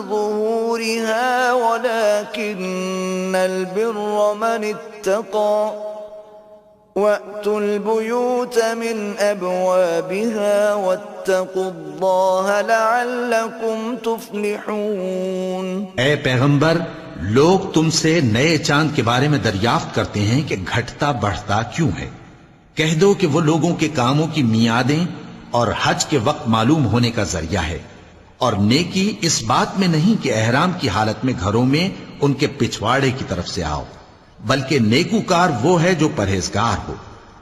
ظهورها ولكن البر من اتقى وأتوا البيوت من أبوابها واتقوا الله لعلكم تفلحون۔ اے پیغمبر، لوگ تم سے نئے چاند کے بارے میں دریافت کرتے ہیں کہ گھٹتا بڑھتا کیوں ہے، کہہ دو کہ وہ لوگوں کے کاموں کی میعادیں اور حج کے وقت معلوم ہونے کا ذریعہ ہے، اور نیکی اس بات میں نہیں کہ احرام کی حالت میں گھروں میں ان کے پچھواڑے کی طرف سے آؤ، بلکہ نیکوکار وہ ہے جو پرہیزگار ہو،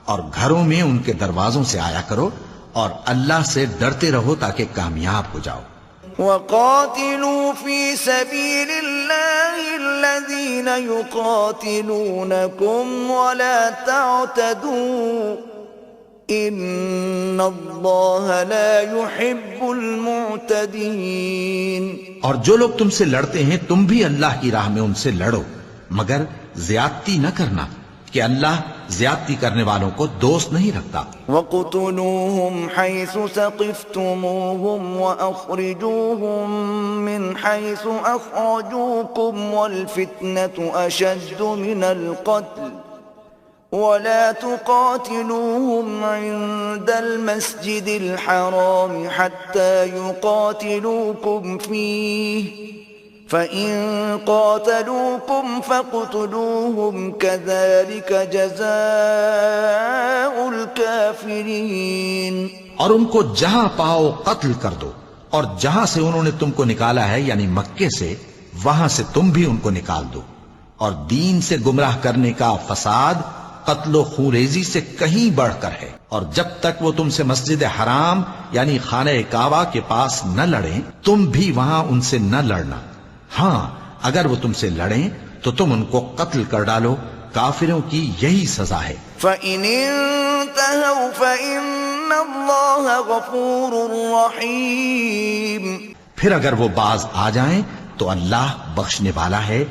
اور گھروں میں ان کے دروازوں سے آیا کرو اور اللہ سے ڈرتے رہو تاکہ کامیاب ہو جاؤ۔ وقاتلوا في سبيل الله الذين يقاتلونكم ولا تعتدوا إن الله لا يحب المعتدين۔ اور جو لوگ تم سے لڑتے ہیں تم بھی اللہ کی راہ میں ان سے لڑو، مگر زیادتی نہ کرنا کہ اللہ زیادتی کرنے والوں کو دوست نہیں رکھتا۔ وَاقْتُلُوهُمْ حَيْثُ ثَقِفْتُمُوهُمْ وَأَخْرِجُوهُمْ مِنْ حَيْثُ أَخْرَجُوكُمْ وَالْفِتْنَةُ أَشَدُّ مِنَ الْقَتْلِ وَلَا تُقَاتِلُوهُمْ عِنْدَ الْمَسْجِدِ الْحَرَامِ حَتَّى يُقَاتِلُوكُمْ فِيهِ فَإِن قَاتَلُوكُمْ فَاقْتُلُوهُمْ كَذَلِكَ جَزَاءُ الْكَافِرِينَ۔ اور ان کو جہاں پاؤ قتل کر دو، اور جہاں سے انہوں نے تم کو نکالا ہے یعنی مکے سے، وہاں سے تم بھی ان کو نکال دو، اور دین سے گمراہ کرنے کا فساد قتل و خونریزی سے کہیں بڑھ کر ہے۔ اور جب تک وہ تم سے مسجد حرام یعنی خانہ کعبہ کے پاس نہ لڑیں تم بھی وہاں ان سے نہ لڑنا، ہاں اگر وہ تم سے لڑیں تو تم ان کو قتل کر ڈالو، کافروں کی یہی سزا ہے۔ فَإِنِ انْتَهَوْا فَإِنَّ اللَّهَ غَفُورٌ رَحِيمٌ۔ پھر اگر وہ باز آ جائیں تو اللہ بخشنے والا ہے،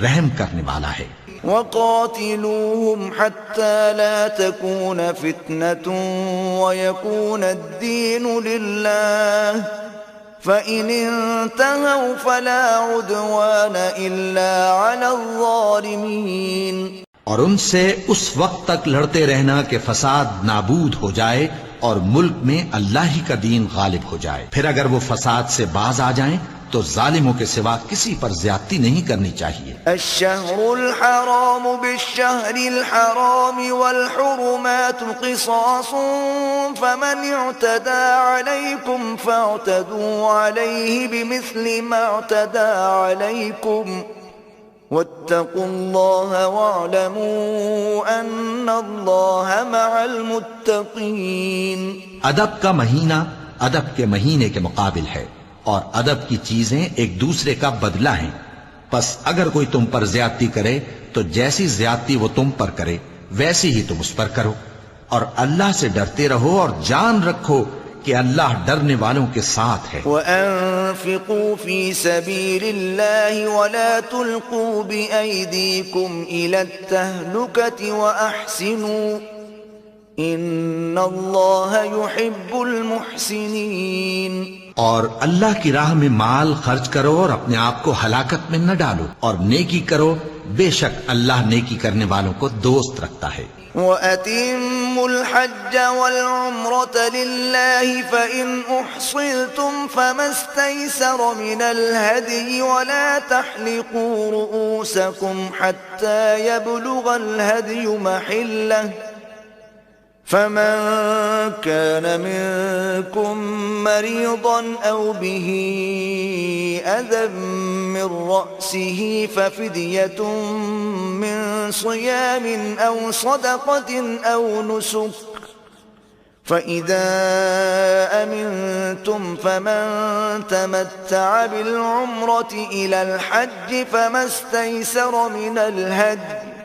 رحم کرنے والا ہے۔ وقاتلوهم حتى لا تكون فتنة ويكون الدين لله فإن انتهوا فلا عدوان إلا على الظالمين. اور ان سے اس وقت تک لڑتے رہنا کہ فساد نابود ہو جائے اور ملک میں اللہ ہی کا دین غالب ہو جائے. پھر اگر وہ فساد سے باز آ جائیں تو ظالموں کے سوا کسی پر زیادتی نہیں کرنی چاہیے. الشهر الحرام بالشهر الحرام والحرمات قصاص فمن اعتدى عليكم فاعتدوا عليه بمثل ما اعتدى عليكم واتقوا الله واعلموا ان الله مع المتقين. ادب کا مہینہ ادب کے مہینے کے مقابل ہے اور ادب کی چیزیں ایک دوسرے کا بدلہ ہیں. پس اگر کوئی تم پر زیادتی کرے تو جیسی زیادتی وہ تم پر کرے ویسی ہی تم اس پر کرو، اور اللہ سے ڈرتے رہو اور جان رکھو کہ اللہ ڈرنے والوں کے ساتھ ہے. وَأَنفِقُوا فِي سَبِيلِ اللَّهِ وَلَا تُلْقُوا بِأَيْدِيكُمْ إِلَى التَّهْلُكَةِ وَأَحْسِنُوا إِنَّ اللَّهَ يُحِبُّ الْمُحْسِنِينَ. اور اللہ کی راہ میں مال خرچ کرو اور اپنے آپ کو ہلاکت میں نہ ڈالو، اور نیکی کرو، بے شک اللہ نیکی کرنے والوں کو دوست رکھتا ہے. وَأَتِمُّوا الْحَجَّ وَالْعُمْرَةَ لِلَّهِ فَإِنْ أُحْصِرْتُمْ فَمَا اسْتَيْسَرَ مِنَ الْهَدْيِ وَلَا تَحْلِقُوا رُؤُوسَكُمْ حَتَّى يَبْلُغَ الْهَدْيُ مَحِلَّهُ فمن كان منكم مريضا أو به أذى من رأسه ففدية من صيام أو صدقة أو نسك فإذا أمنتم فمن تمتع بالعمرة إلى الحج فما استيسر من الهدي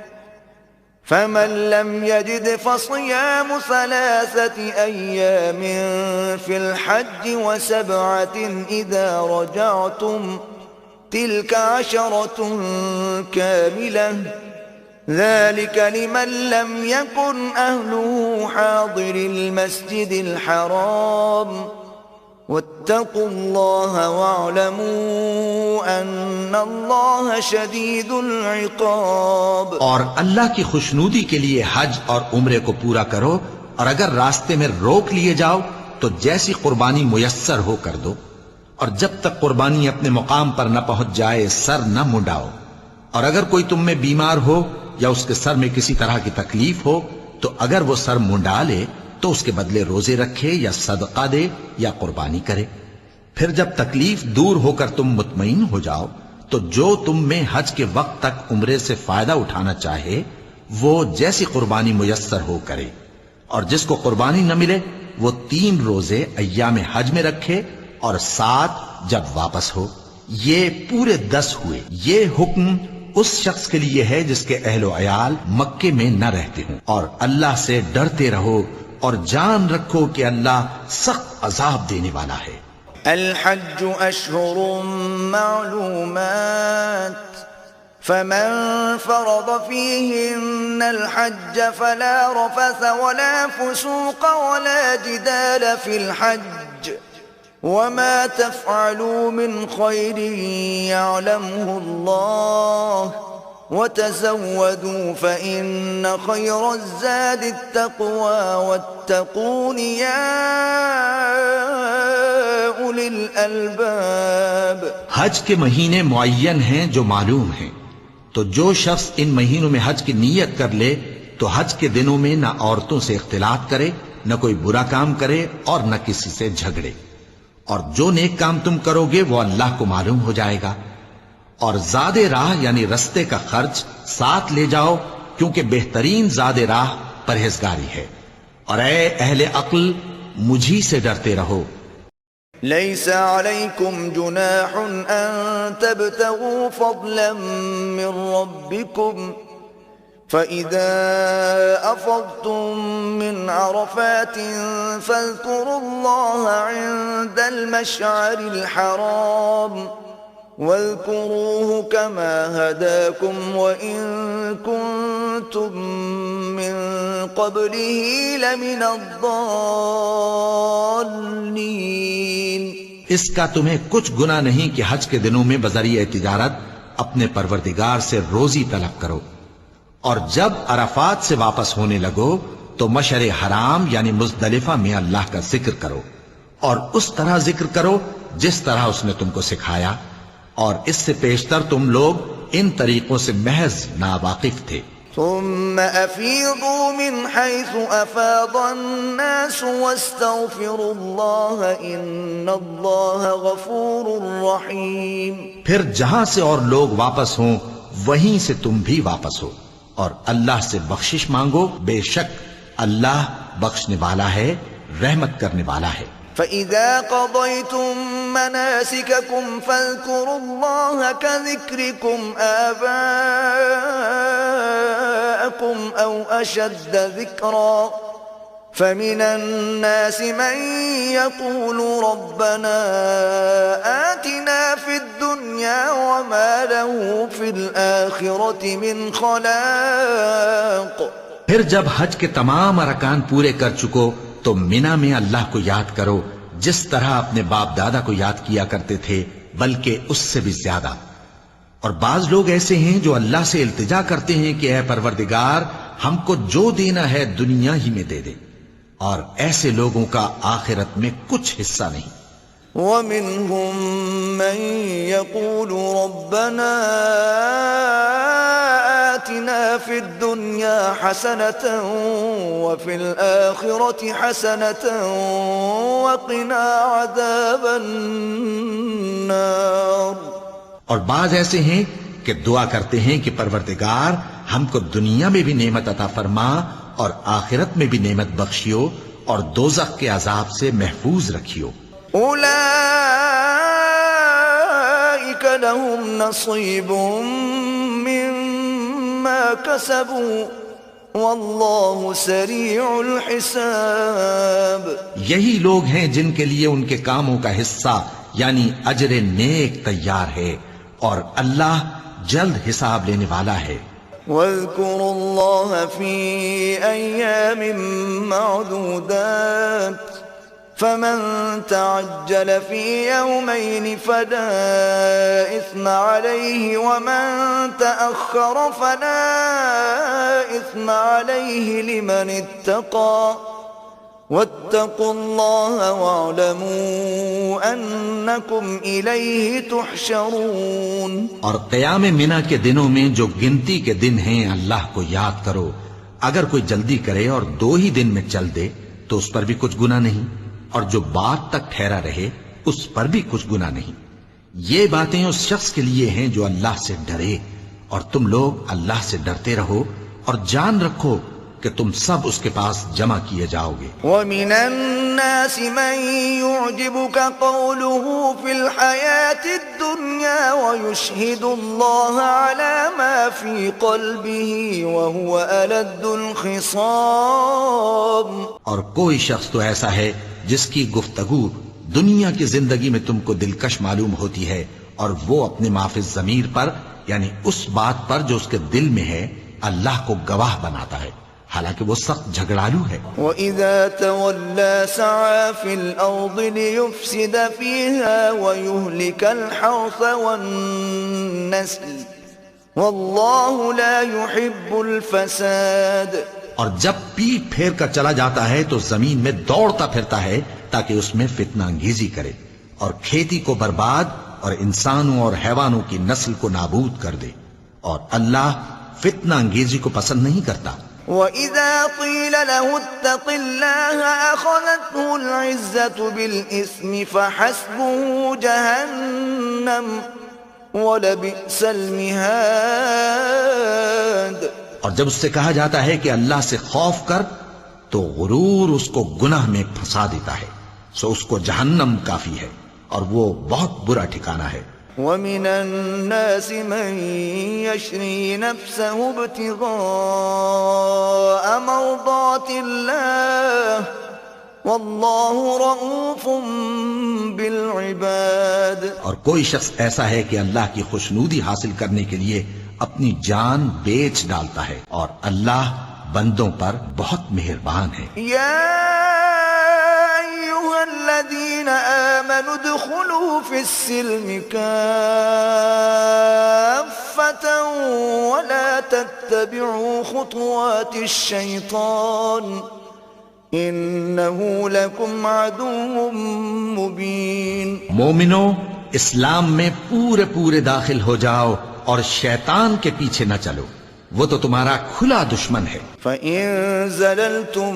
فمن لم يجد فصيام 3 أيام في الحج و7 إذا رجعتم تلك 10 كاملة ذلك لمن لم يكن أهله حاضر المسجد الحرام واتقوا الله واعلموا ان اللہ شدید العقاب. اور اللہ کی خوشنودی کے لیے حج اور عمرے کو پورا کرو، اور اگر راستے میں روک لیے جاؤ تو جیسی قربانی میسر ہو کر دو، اور جب تک قربانی اپنے مقام پر نہ پہنچ جائے سر نہ منڈاؤ. اور اگر کوئی تم میں بیمار ہو یا اس کے سر میں کسی طرح کی تکلیف ہو تو اگر وہ سر منڈا لے تو اس کے بدلے روزے رکھے یا صدقہ دے یا قربانی کرے. پھر جب تکلیف دور ہو کر تم مطمئن ہو جاؤ تو جو تم میں حج کے وقت تک عمرے سے فائدہ اٹھانا چاہے وہ جیسی قربانی میسر ہو کرے، اور جس کو قربانی نہ ملے وہ 3 روزے ایام حج میں رکھے اور 7 جب واپس ہو. یہ پورے 10 ہوئے. یہ حکم اس شخص کے لیے ہے جس کے اہل و عیال مکے میں نہ رہتے ہوں. اور اللہ سے ڈرتے رہو اور جان رکھو کہ اللہ سخت عذاب دینے والا ہے. الحج اشہر معلومات فمن فرض فيهن الحج فلا رفث ولا فسوق ولا جدال في الحج وما تفعلوا من خير يعلمه الله وتزودوا فإن خير الزاد التقوى واتقون يا أولي الألباب. حج کے مہینے معین ہیں جو معلوم ہیں، تو جو شخص ان مہینوں میں حج کی نیت کر لے تو حج کے دنوں میں نہ عورتوں سے اختلاط کرے، نہ کوئی برا کام کرے اور نہ کسی سے جھگڑے. اور جو نیک کام تم کرو گے وہ اللہ کو معلوم ہو جائے گا. اور زاد راہ یعنی رستے کا خرچ ساتھ لے جاؤ، کیونکہ بہترین زاد راہ پرہیزگاری ہے. اور اے اہل عقل مجھی سے ڈرتے رہو. ليس عليكم جناح أن تبتغوا فضلا من ربكم فإذا أفضتم من عرفات فاذكروا الله عند المشعر الحرام واذكروه كما هداكم وإن كنتم من قبله لمن الضالين۔ اس کا تمہیں کچھ گناہ نہیں کہ حج کے دنوں میں بذریعہ تجارت اپنے پروردگار سے روزی طلب کرو، اور جب عرفات سے واپس ہونے لگو تو مشعر حرام یعنی مزدلفہ میں اللہ کا ذکر کرو، اور اس طرح ذکر کرو جس طرح اس نے تم کو سکھایا، اور اس سے پیشتر تم لوگ ان طریقوں سے محض ناواقف تھے۔ ثم أفيضوا من حيث أفاض الناس واستغفروا الله إن الله غفور رحيم۔ پھر جہاں سے اور لوگ واپس ہوں وہیں سے تم بھی واپس ہو، اور اللہ سے بخشش مانگو، بے شک اللہ بخشنے والا ہے، رحمت کرنے والا ہے۔ فَإِذَا قَضَيْتُم مَّنَاسِكَكُمْ فَاذْكُرُوا اللَّهَ كَذِكْرِكُمْ آبَاءَكُمْ أَوْ أَشَدَّ ذِكْرًا فَمِنَ النَّاسِ مَن يَقُولُ رَبَّنَا آتِنَا فِي الدُّنْيَا وَمَا لَهُ فِي الْآخِرَةِ مِنْ خَلَاقٍ۔ پھر جب حج کے تمام ارکان پورے کر چکو تو مینا میں اللہ کو یاد کرو جس طرح اپنے باپ دادا کو یاد کیا کرتے تھے، بلکہ اس سے بھی زیادہ۔ اور بعض لوگ ایسے ہیں جو اللہ سے التجا کرتے ہیں کہ اے پروردگار ہم کو جو دینا ہے دنیا ہی میں دے دے، اور ایسے لوگوں کا آخرت میں کچھ حصہ نہیں۔ وَمِنْهُمْ مَنْ يَقُولُ رَبَّنَا آتِنَا فِي الدُّنْيَا حَسَنَةً وَفِي الْآخِرَةِ حَسَنَةً وَقِنَا عَذَابَ النَّارِ۔ اور بعض ایسے ہیں کہ دعا کرتے ہیں کہ پروردگار ہم کو دنیا میں بھی نعمت عطا فرما اور آخرت میں بھی نعمت بخشیو اور دوزخ کے عذاب سے محفوظ رکھیو۔ أولئك لهم نصيب مما كسبوا والله سريع الحساب۔ یہی لوگ ہیں جن کے لیے ان کے کاموں کا حصہ یعنی اجر نیک تیار ہے، اور اللہ جلد حساب لینے والا ہے۔ واذكروا الله في أيام معدودات فمن تعجل في يومين فلا إثم عليه ومن تأخر فلا إثم عليه لمن اتقى واتقوا الله واعلموا أنكم إليه تحشرون۔ اور قیام منا کے دنوں میں جو گنتی کے دن ہیں اللہ کو یاد کرو، اگر کوئی جلدی کرے اور 2 ہی دن میں چل دے تو اس پر بھی کچھ گناہ نہیں، اور جو بات تک ٹھہرا رہے اس پر بھی کچھ گناہ نہیں۔ یہ باتیں اس شخص کے لیے ہیں جو اللہ سے ڈرے، اور تم لوگ اللہ سے ڈرتے رہو اور جان رکھو کہ تم سب اس کے پاس جمع کیے جاؤ گے۔ وَمِنَ النَّاسِ مَن يُعْجِبُكَ قَوْلُهُ فِي الْحَيَاةِ الدُّنْيَا وَيُشْهِدُ اللَّهَ عَلَى مَا فِي قَلْبِهِ وَهُوَ أَلَدُّ الْخِصَامِ۔ اور کوئی شخص تو ایسا ہے جس کی گفتگو دنیا کی زندگی میں تم کو دلکش معلوم ہوتی ہے، اور وہ اپنے معافی ضمیر پر یعنی اس بات پر جو اس کے دل میں ہے اللہ کو گواہ بناتا ہے، حالانکہ وہ سخت جھگڑالو ہے۔ وَإِذَا تَوَلَّى سَعَى فِي الْأَرْضِ لِيُفْسِدَ فِيهَا وَيُهْلِكَ الْحَرْثَ وَالنَّسْلَ وَاللَّهُ لَا يُحِبُّ الْفَسَادَ۔ اور جب پیٹ پھیر کر چلا جاتا ہے تو زمین میں دوڑتا پھرتا ہے تاکہ اس میں فتنہ انگیزی کرے اور کھیتی کو برباد اور انسانوں اور حیوانوں کی نسل کو نابود کر دے، اور اللہ فتنہ انگیزی کو پسند نہیں کرتا۔ وَإِذَا قِيلَ لَهُ اتَّقِ اللَّهَ أَخَذَتْهُ الْعِزَّةُ بِالْإِثْمِ فَحَسْبُهُ جَهَنَّمُ وَلَبِئْسَ الْمِهَادُ۔ اور جب اس سے کہا جاتا ہے کہ اللہ سے خوف کر تو غرور اس کو گناہ میں پھنسا دیتا ہے، سو اس کو جہنم کافی ہے اور وہ بہت برا ٹھکانہ ہے۔ وَمِنَ النَّاسِ مَن يَشْرِي نَفْسَهُ ابْتِغَاءَ مَرْضَاتِ اللَّهِ واللہ رؤوف بالعباد. اور کوئی شخص ایسا ہے کہ اللہ کی خوشنودی حاصل کرنے کے لیے اپنی جان بیچ ڈالتا ہے، اور اللہ بندوں پر بہت مہربان ہے. الذين آمنوا ادخلوا في السلم كافة ولا تتبعوا خطوات الشيطان إنه لكم عدو مبين. مومنو، اسلام میں پورے پورے داخل ہو جاؤ اور شیطان کے پیچھے نہ چلو، وہ تو تمہارا کھلا دشمن ہے. فَإِن زَلَلْتُم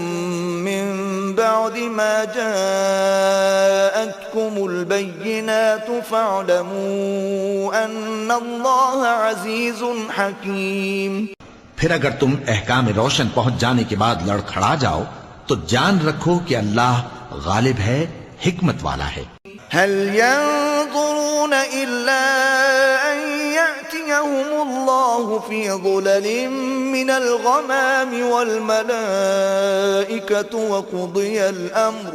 مِّن بَعْدِ مَا جَاءَتْكُمُ الْبَيِّنَاتُ فَاعْلَمُوا أَنَّ اللَّهَ عَزِيزٌ حَكِيمٌ. پھر اگر تم احکام روشن پہنچ جانے کے بعد لڑکھڑا جاؤ تو جان رکھو کہ اللہ غالب ہے، حکمت والا ہے. هل ينظرون إلا أن يأتيهم الله في ظلل من الغمام والملائكة وقضي الأمر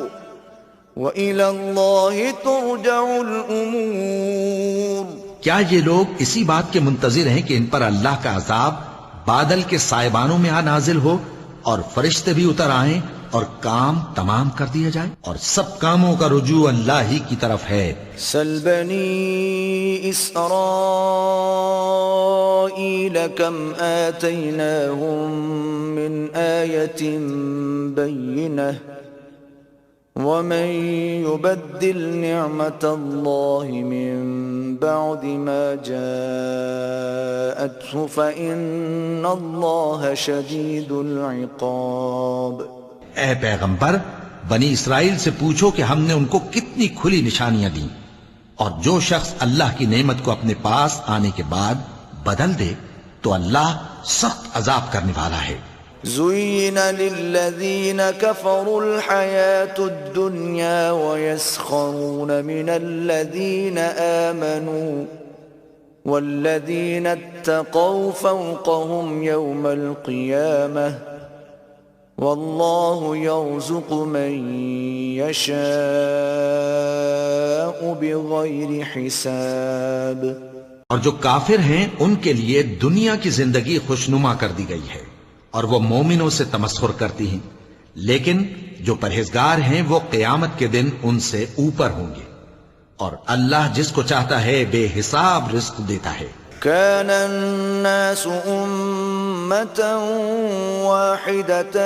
وإلى الله ترجع الأمور. کیا یہ لوگ اسی بات کے منتظر ہیں کہ ان پر اللہ کا عذاب بادل کے سائبانوں میں نازل ہو اور فرشتے بھی اتر آئیں اور کام تمام کر دیا جائے، اور سب کاموں کا رجوع اللہ ہی کی طرف ہے. سل بنی اسرائیل کم آتیناہم من آیت بینہ ومن يبدل نعمت اللہ من بعد ما جاءته فإن اللہ شدید العقاب. اے پیغمبر، بنی اسرائیل سے پوچھو کہ ہم نے ان کو کتنی کھلی نشانیاں دیں، اور جو شخص اللہ کی نعمت کو اپنے پاس آنے کے بعد بدل دے تو اللہ سخت عذاب کرنے والا ہے. زُيِّنَ لِلَّذِينَ كَفَرُوا الْحَيَاةُ الدُّنْيَا وَيَسْخَرُونَ مِنَ الَّذِينَ آمَنُوا وَالَّذِينَ اتَّقَوْا فَوْقَهُمْ يَوْمَ الْقِيَامَةِ واللہ یرزق من یشاء بغیر حساب. اور جو کافر ہیں ان کے لیے دنیا کی زندگی خوشنما کر دی گئی ہے، اور وہ مومنوں سے تمسخر کرتی ہیں، لیکن جو پرہیزگار ہیں وہ قیامت کے دن ان سے اوپر ہوں گے، اور اللہ جس کو چاہتا ہے بے حساب رزق دیتا ہے. كان الناس أمة واحدة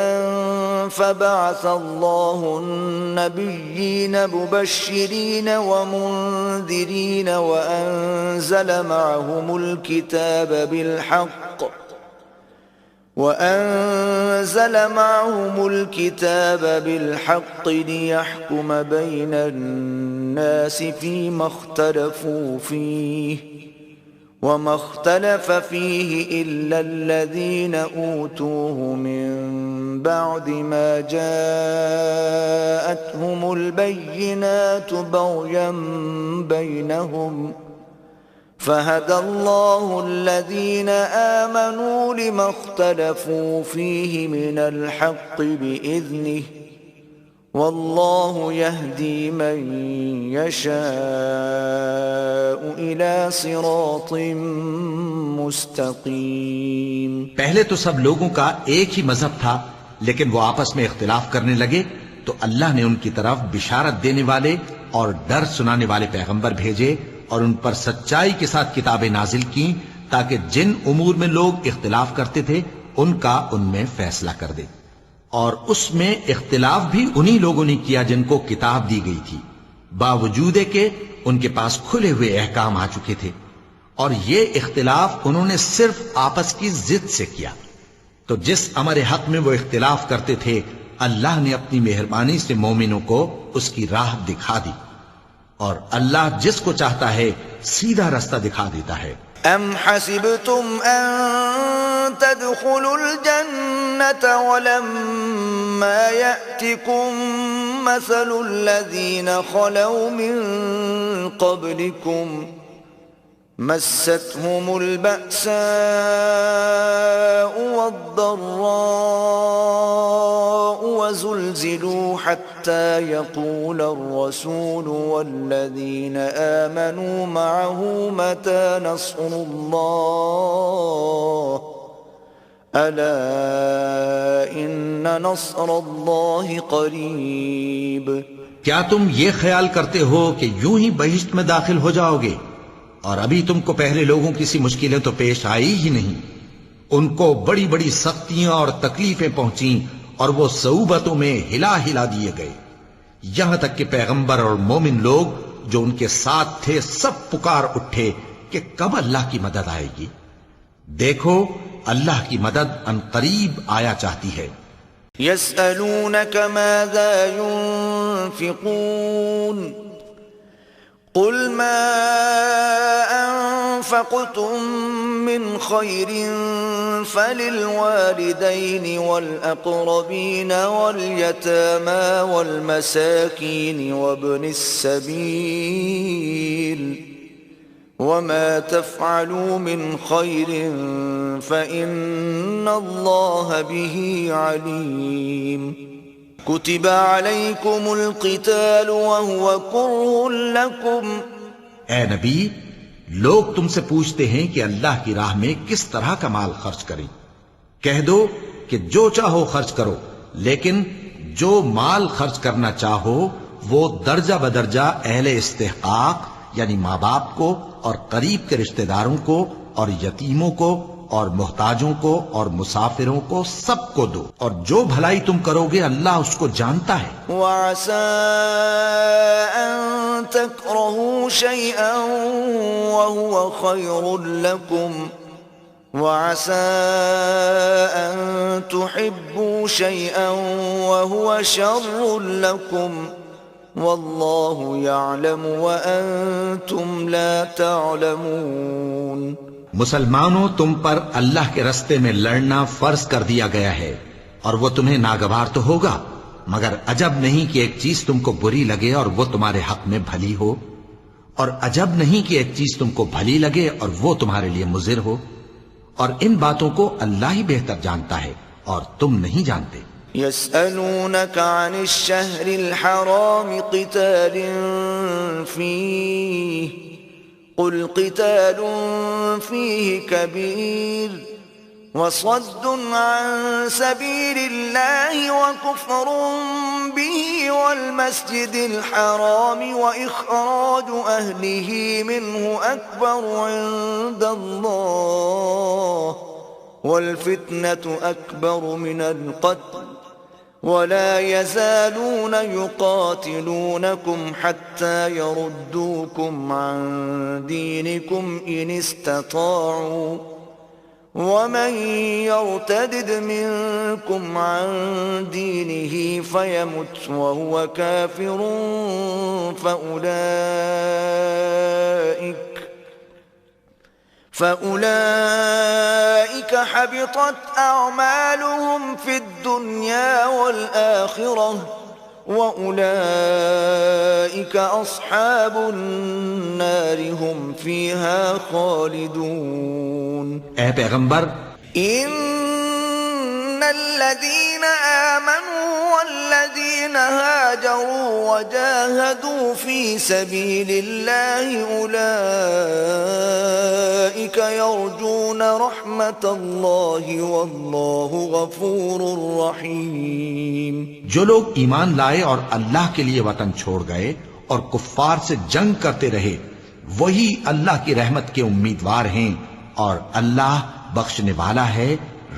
فبعث الله النبيين مبشرين ومنذرين وأنزل معهم الكتاب بالحق ليحكم بين الناس فيما اختلفوا فيه وما اختلف فيه إلا الذين أوتوه من بعد ما جاءتهم البينات بغيا بينهم فهدى الله الذين آمنوا لما اختلفوا فيه من الحق بإذنه واللہ یہدی من یشاء الی صراط مستقیم. پہلے تو سب لوگوں کا ایک ہی مذہب تھا، لیکن وہ آپس میں اختلاف کرنے لگے تو اللہ نے ان کی طرف بشارت دینے والے اور ڈر سنانے والے پیغمبر بھیجے اور ان پر سچائی کے ساتھ کتابیں نازل کی تاکہ جن امور میں لوگ اختلاف کرتے تھے ان کا ان میں فیصلہ کر دے. اور اس میں اختلاف بھی انہی لوگوں نے کیا جن کو کتاب دی گئی تھی، باوجود کہ ان کے پاس کھلے ہوئے احکام آ چکے تھے، اور یہ اختلاف انہوں نے صرف آپس کی ضد سے کیا. تو جس امر حق میں وہ اختلاف کرتے تھے اللہ نے اپنی مہربانی سے مومنوں کو اس کی راہ دکھا دی، اور اللہ جس کو چاہتا ہے سیدھا رستہ دکھا دیتا ہے. ام حسبتم ان تدخلوا الجنة ولما يأتكم مثل الذين خلوا من قبلكم مستهم البأساء والضراء وزلزلوا حتى يقول الرسول والذين آمنوا معه متى نصر الله ألا إن نصر الله قريب۔ کیا تم یہ خیال کرتے ہو کہ یوں ہی بہشت میں داخل ہو جاؤ گے، اور ابھی تم کو پہلے لوگوں کی سی مشکلیں تو پیش آئی ہی نہیں؟ ان کو بڑی بڑی سختیاں اور تکلیفیں پہنچیں اور وہ صعوبتوں میں ہلا ہلا دیے گئے، یہاں تک کہ پیغمبر اور مومن لوگ جو ان کے ساتھ تھے سب پکار اٹھے کہ کب اللہ کی مدد آئے گی۔ دیکھو اللہ کی مدد ان قریب آیا چاہتی ہے۔ يسألونك ماذا ينفقون قل ما أنفقتم من خير فللوالدين والأقربين واليتامى والمساكين وابن السبيل وما تفعلوا من خير فإن الله به عليم كتب عليكم القتال وهو كره لكم۔ اے نبی، لوگ تم سے پوچھتے ہیں کہ اللہ کی راہ میں کس طرح کا مال خرچ کریں۔ کہہ دو کہ جو چاہو خرچ کرو، لیکن جو مال خرچ کرنا چاہو وہ درجہ بدرجہ اہل استحقاق یعنی ماں باپ کو اور قریب کے رشتہ داروں کو اور یتیموں کو اور محتاجوں کو اور مسافروں کو سب کو دو، اور جو بھلائی تم کرو گے اللہ اس کو جانتا ہے۔ وَعَسَىٰ أَن تَكْرَهُوا شَيْئًا وَهُوَ خَيْرٌ لَكُمْ وَعَسَىٰ أَن تُحِبُّوا شَيْئًا وَهُوَ شَرٌّ لَكُمْ وَاللَّهُ يَعْلَمُ وَأَنتُمْ لَا تَعْلَمُونَ۔ مسلمانوں، تم پر اللہ کے رستے میں لڑنا فرض کر دیا گیا ہے، اور وہ تمہیں ناگوار تو ہوگا، مگر عجب نہیں کہ ایک چیز تم کو بری لگے اور وہ تمہارے حق میں بھلی ہو، اور عجب نہیں کہ ایک چیز تم کو بھلی لگے اور وہ تمہارے لیے مضر ہو، اور ان باتوں کو اللہ ہی بہتر جانتا ہے اور تم نہیں جانتے۔ يسألونك عن الشهر الحرام قتال فيه قل قتال فيه كبير وصد عن سبيل الله وكفر به والمسجد الحرام وإخراج أهله منه أكبر عند الله والفتنة أكبر من القتل ولا يزالون يقاتلونكم حتى يردوكم عن دينكم إن استطاعوا ومن يرتدد منكم عن دينه فيمت وهو كافر فأولئك حبطت أعمالهم في الدنيا والآخرة وأولئك أصحاب النار هم فيها خالدون۔ اے پیغمبر، إن الذين آمنوا والذين هاجروا وجاهدوا في سبيل الله أولئك يرجون رحمة الله والله غفور رحيم۔ جو لوگ ایمان لائے اور اللہ کے لیے وطن چھوڑ گئے اور کفار سے جنگ کرتے رہے وہی اللہ کی رحمت کے امیدوار ہیں، اور اللہ بخشنے والا ہے،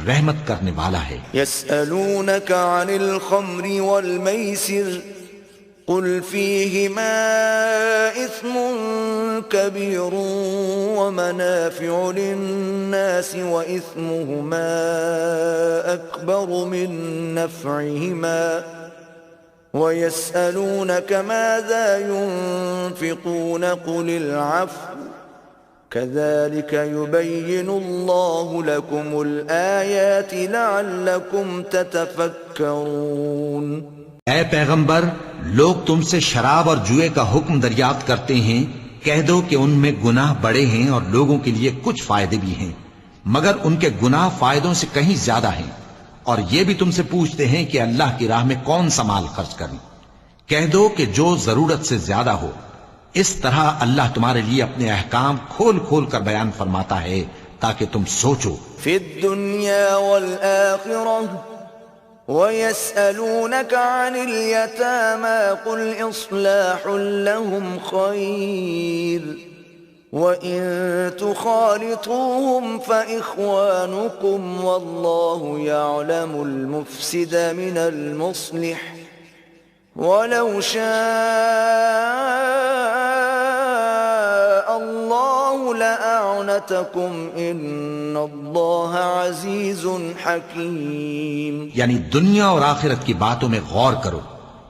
رحمت کرنے والا ہے۔ يسألونك عن الخمر والميسر قل فيهما إثم كبير ومنافع للناس وإثمهما أكبر من نفعهما ويسألونك ماذا ينفقون قل العفو كذلك يبين الله لكم الآيات لعلكم تتفكرون۔ اے پیغمبر، لوگ تم سے شراب اور جوئے کا حکم دریافت کرتے ہیں کہہ دو کہ ان میں گناہ بڑے ہیں اور لوگوں کے لیے کچھ فائدے بھی ہیں، مگر ان کے گناہ فائدوں سے کہیں زیادہ ہیں، اور یہ بھی تم سے پوچھتے ہیں کہ اللہ کی راہ میں کون سا مال خرچ کریں۔ کہہ دو کہ جو ضرورت سے زیادہ ہو۔ اس طرح اللہ تمہارے لیے اپنے احکام کھول کھول کر بیان فرماتا ہے تاکہ تم سوچو۔ فی الدنیا والآخرہ وَيَسْأَلُونَكَ عَنِ الْيَتَامَى قُلْ إِصْلَاحٌ لَهُمْ خَيْرٌ وَإِن تُخَالِطُوهُمْ فَإِخْوَانُكُمْ وَاللَّهُ يَعْلَمُ الْمُفْسِدَ مِنَ الْمُصْلِحِ وَلَوْ شَاءَ اللَّهُ لَأَعْنَتَكُمْ إِنَّ اللَّهَ عَزِيزٌ حَكِيمٌ۔ یعنی دنیا اور آخرت کی باتوں میں غور کرو،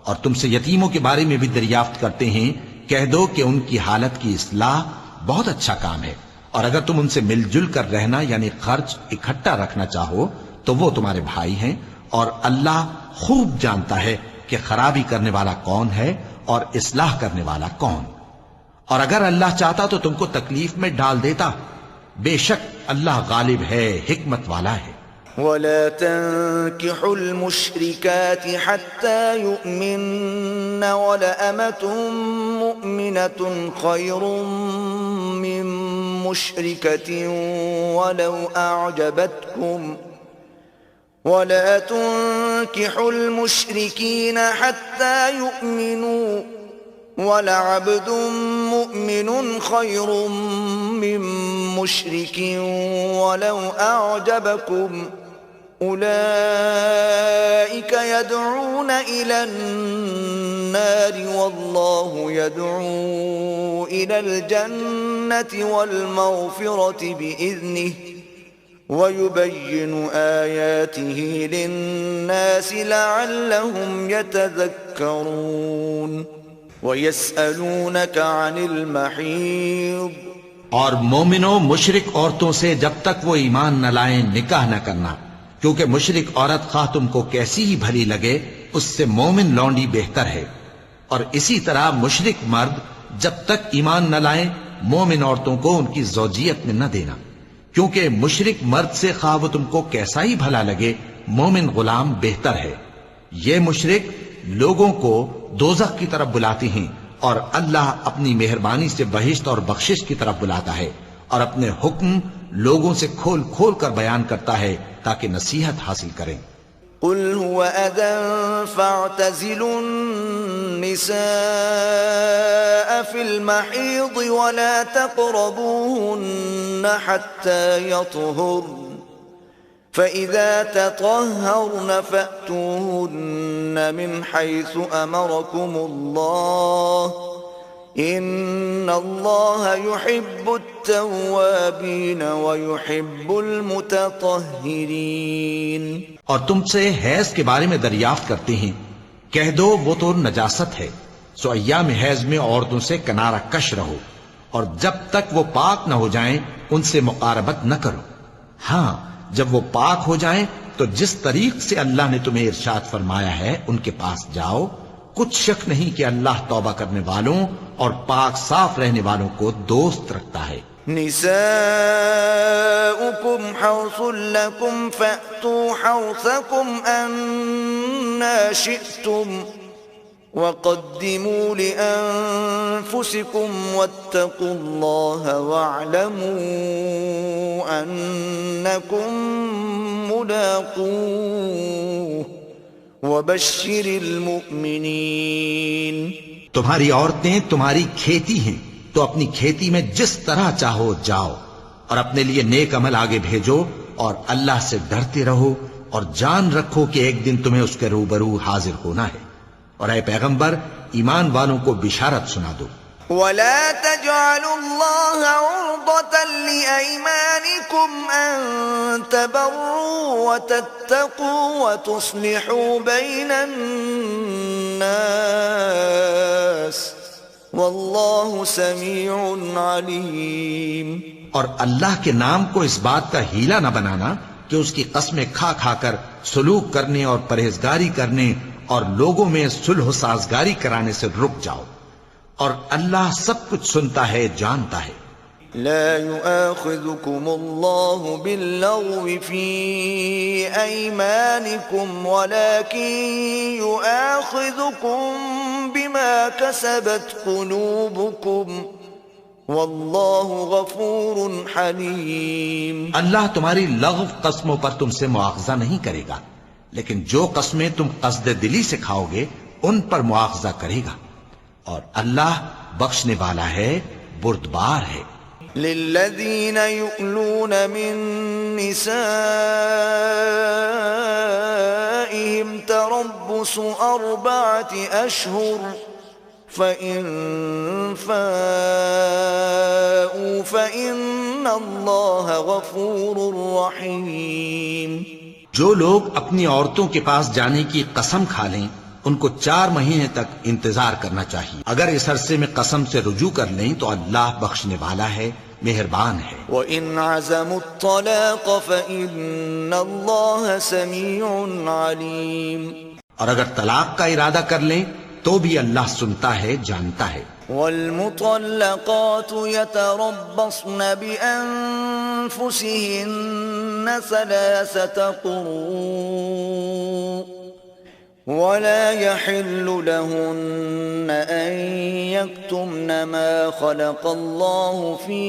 اور تم سے یتیموں کے بارے میں بھی دریافت کرتے ہیں، کہہ دو کہ ان کی حالت کی اصلاح بہت اچھا کام ہے، اور اگر تم ان سے مل جل کر رہنا یعنی خرچ اکٹھا رکھنا چاہو تو وہ تمہارے بھائی ہیں، اور اللہ خوب جانتا ہے کہ خرابی کرنے والا کون ہے اور اصلاح کرنے والا کون، اور اگر اللہ چاہتا تو تم کو تکلیف میں ڈال دیتا، بے شک اللہ غالب ہے، حکمت والا ہے۔ ولا تنكحوا المشركات حتى يؤمن ولأمة مؤمنة خير من مشركة ولو أعجبتكم ولا تنكحوا المشركين حتى يؤمنوا ولعبد مؤمن خير من مشرك ولو أعجبكم أولئك يدعون إلى النار والله يدعو إلى الجنة والمغفرة بإذنه ويبين آياته للناس لعلهم يتذكرون وَيَسْأَلُونَكَ عَنِ الْمَحِيضِ اور مومنوں مشرک عورتوں سے جب تک وہ ایمان نہ لائیں نکاح نہ کرنا، کیونکہ مشرک عورت خواہ تم کو کیسی ہی بھلی لگے اس سے مومن لونڈی بہتر ہے، اور اسی طرح مشرک مرد جب تک ایمان نہ لائیں مومن عورتوں کو ان کی زوجیت میں نہ دینا، کیونکہ مشرک مرد سے خواہ وہ تم کو کیسا ہی بھلا لگے مومن غلام بہتر ہے۔ یہ مشرک لوگوں کو دوزخ کی طرف بلاتی ہیں، اور اللہ اپنی مہربانی سے بہشت اور بخشش کی طرف بلاتا ہے، اور اپنے حکم لوگوں سے کھول کھول کر بیان کرتا ہے تاکہ نصیحت حاصل کریں۔ قل هو أذى فاعتزلوا النساء في المحيض ولا تقربوهن حتى يطهرن فإذا تطهرن فأتوهن من حيث أمركم الله إن الله يحب التوابين ويحب المتطهرين۔ اور تم سے حیض کے بارے میں دریافت کرتے ہیں، کہہ دو وہ تو نجاست ہے، سو ایام حیض میں عورتوں سے کنارہ کش رہو، اور جب تک وہ پاک نہ ہو جائیں ان سے مقاربت نہ کرو، ہاں جب وہ پاک ہو جائیں تو جس طریق سے اللہ نے تمہیں ارشاد فرمایا ہے ان کے پاس جاؤ، کچھ شک نہیں کہ اللہ توبہ کرنے والوں اور پاک صاف رہنے والوں کو دوست رکھتا ہے۔ نساؤكم حرث لكم فأتوا حرثكم أنا شئتم وقدموا لأنفسكم واتقوا الله واعلموا أنكم ملاقوه وبشر المؤمنين۔ تمہاری عورتیں تمہاری کھیتی ہیں تو اپنی کھیتی میں جس طرح چاہو جاؤ، اور اپنے لیے نیک عمل آگے بھیجو، اور اللہ سے ڈرتے رہو، اور جان رکھو کہ ایک دن تمہیں اس کے روبرو حاضر ہونا ہے، اور اے پیغمبر ایمان والوں کو بشارت سنا دو۔ ولا تجعلوا الله عرضة لأيمانكم أن تبروا وتتقوا وتصلحوا بين الناس والله سميع عليم۔ اور اللہ کے نام کو اس بات کا ہیلا نہ بنانا کہ اس کی قسمیں کھا کھا کر سلوک کرنے اور پرہیزگاری کرنے اور لوگوں میں صلح و سازگاری کرانے سے رک جاؤ، اور اللہ سب کچھ سنتا ہے، جانتا ہے۔ لا يؤاخذكم الله باللغو في أيمانكم ولكن يؤاخذكم بما كسبت قلوبكم والله غفور حليم۔ اللہ تمہاری لغو قسموں پر تم سے مواخذہ نہیں کرے گا، لیکن جو قسمیں تم قصد دلی سے کھاؤ گے ان پر مواخذہ کرے گا، اور اللہ بخشنے والا ہے، بردبار ہے۔ للذين يؤلون من نسائهم تربص 4 أشهر فإن فاءوا فإن الله غفور رحيم۔ جو لوگ اپنی عورتوں کے پاس جانے کی قسم کھا لیں ان کو 4 مہینے تک انتظار کرنا چاہیے، اگر اس عرصے میں قسم سے رجوع کر لیں تو اللہ بخشنے والا ہے، مہربان ہے۔ وَإِنْ عَزَمُوا الطَّلَاقَ فَإِنَّ اللَّهَ سَمِيعٌ عَلِيمٌ۔ اور اگر طلاق کا ارادہ کر لیں تو بھی اللہ سنتا ہے، جانتا ہے۔ وَالْمُطَلَّقَاتُ يَتَرَبَّصْنَ بِأَنفُسِهِنَّ 3 قُرُوءٍ ولا يحل لهن أن يكتمن ما خلق الله في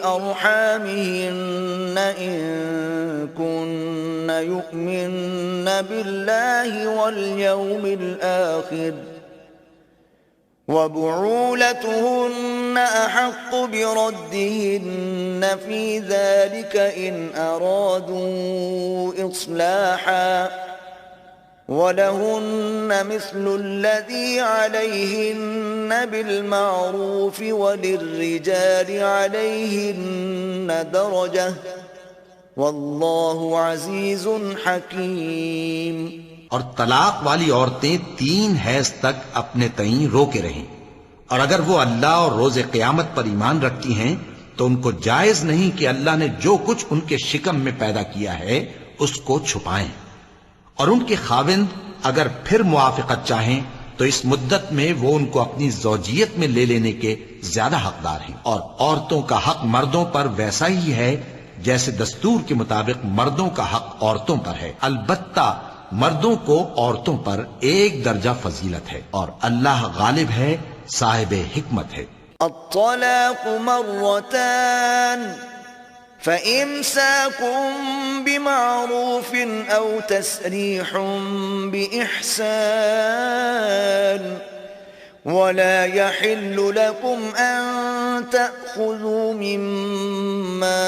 أرحامهن إن كن يؤمن بالله واليوم الآخر وبعولتهن أحق بردهن في ذلك إن أرادوا إصلاحا وَلَهُنَّ مِثْلُ الَّذِي عَلَيْهِنَّ بِالْمَعْرُوفِ وَلِلرِّجَالِ عَلَيْهِنَّ دَرَجَةٌ وَاللَّهُ عَزِيزٌ حَكِيمٌ۔ اور طلاق والی عورتیں 3 حیض تک اپنے تئیں روکے رہیں، اور اگر وہ اللہ اور روز قیامت پر ایمان رکھتی ہیں تو ان کو جائز نہیں کہ اللہ نے جو کچھ ان کے شکم میں پیدا کیا ہے اس کو چھپائیں، اور ان کے خاوند اگر پھر موافقت چاہیں تو اس مدت میں وہ ان کو اپنی زوجیت میں لے لینے کے زیادہ حقدار ہیں، اور عورتوں کا حق مردوں پر ویسا ہی ہے جیسے دستور کے مطابق مردوں کا حق عورتوں پر ہے، البتہ مردوں کو عورتوں پر 1 درجہ فضیلت ہے، اور اللہ غالب ہے، صاحب حکمت ہے۔ الطلاق مرتان فإمساكم بمعروف أو تسريح بإحسان ولا يحل لكم أن تأخذوا مما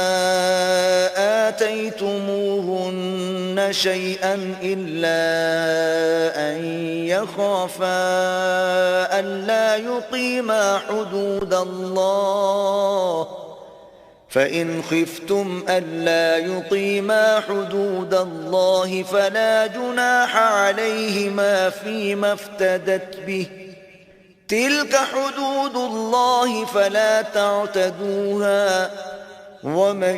آتيتموهن شيئا إلا أن يخافا ألا يقيما حدود الله فإن خفتم ألا يقيما حدود الله فلا جناح عليهما فيما افتدت به تلك حدود الله فلا تعتدوها ومن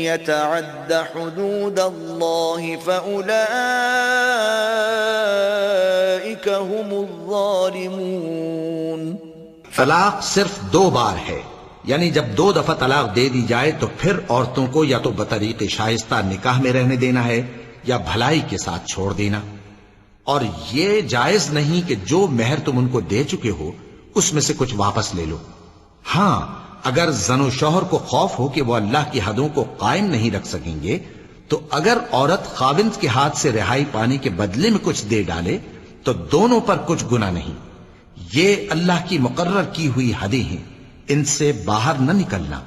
يتعد حدود الله فأولئك هم الظالمون۔ طلاق صرف 2 بار ہے، یعنی جب 2 دفعہ طلاق دے دی جائے تو پھر عورتوں کو یا تو بطریق شائستہ نکاح میں رہنے دینا ہے یا بھلائی کے ساتھ چھوڑ دینا، اور یہ جائز نہیں کہ جو مہر تم ان کو دے چکے ہو اس میں سے کچھ واپس لے لو۔ ہاں اگر زن و شوہر کو خوف ہو کہ وہ اللہ کی حدوں کو قائم نہیں رکھ سکیں گے تو اگر عورت خاوند کے ہاتھ سے رہائی پانے کے بدلے میں کچھ دے ڈالے تو دونوں پر کچھ گناہ نہیں، یہ اللہ کی مقرر کی ہوئی حدیں ہیں، ان سے باہر نہ نکلنا،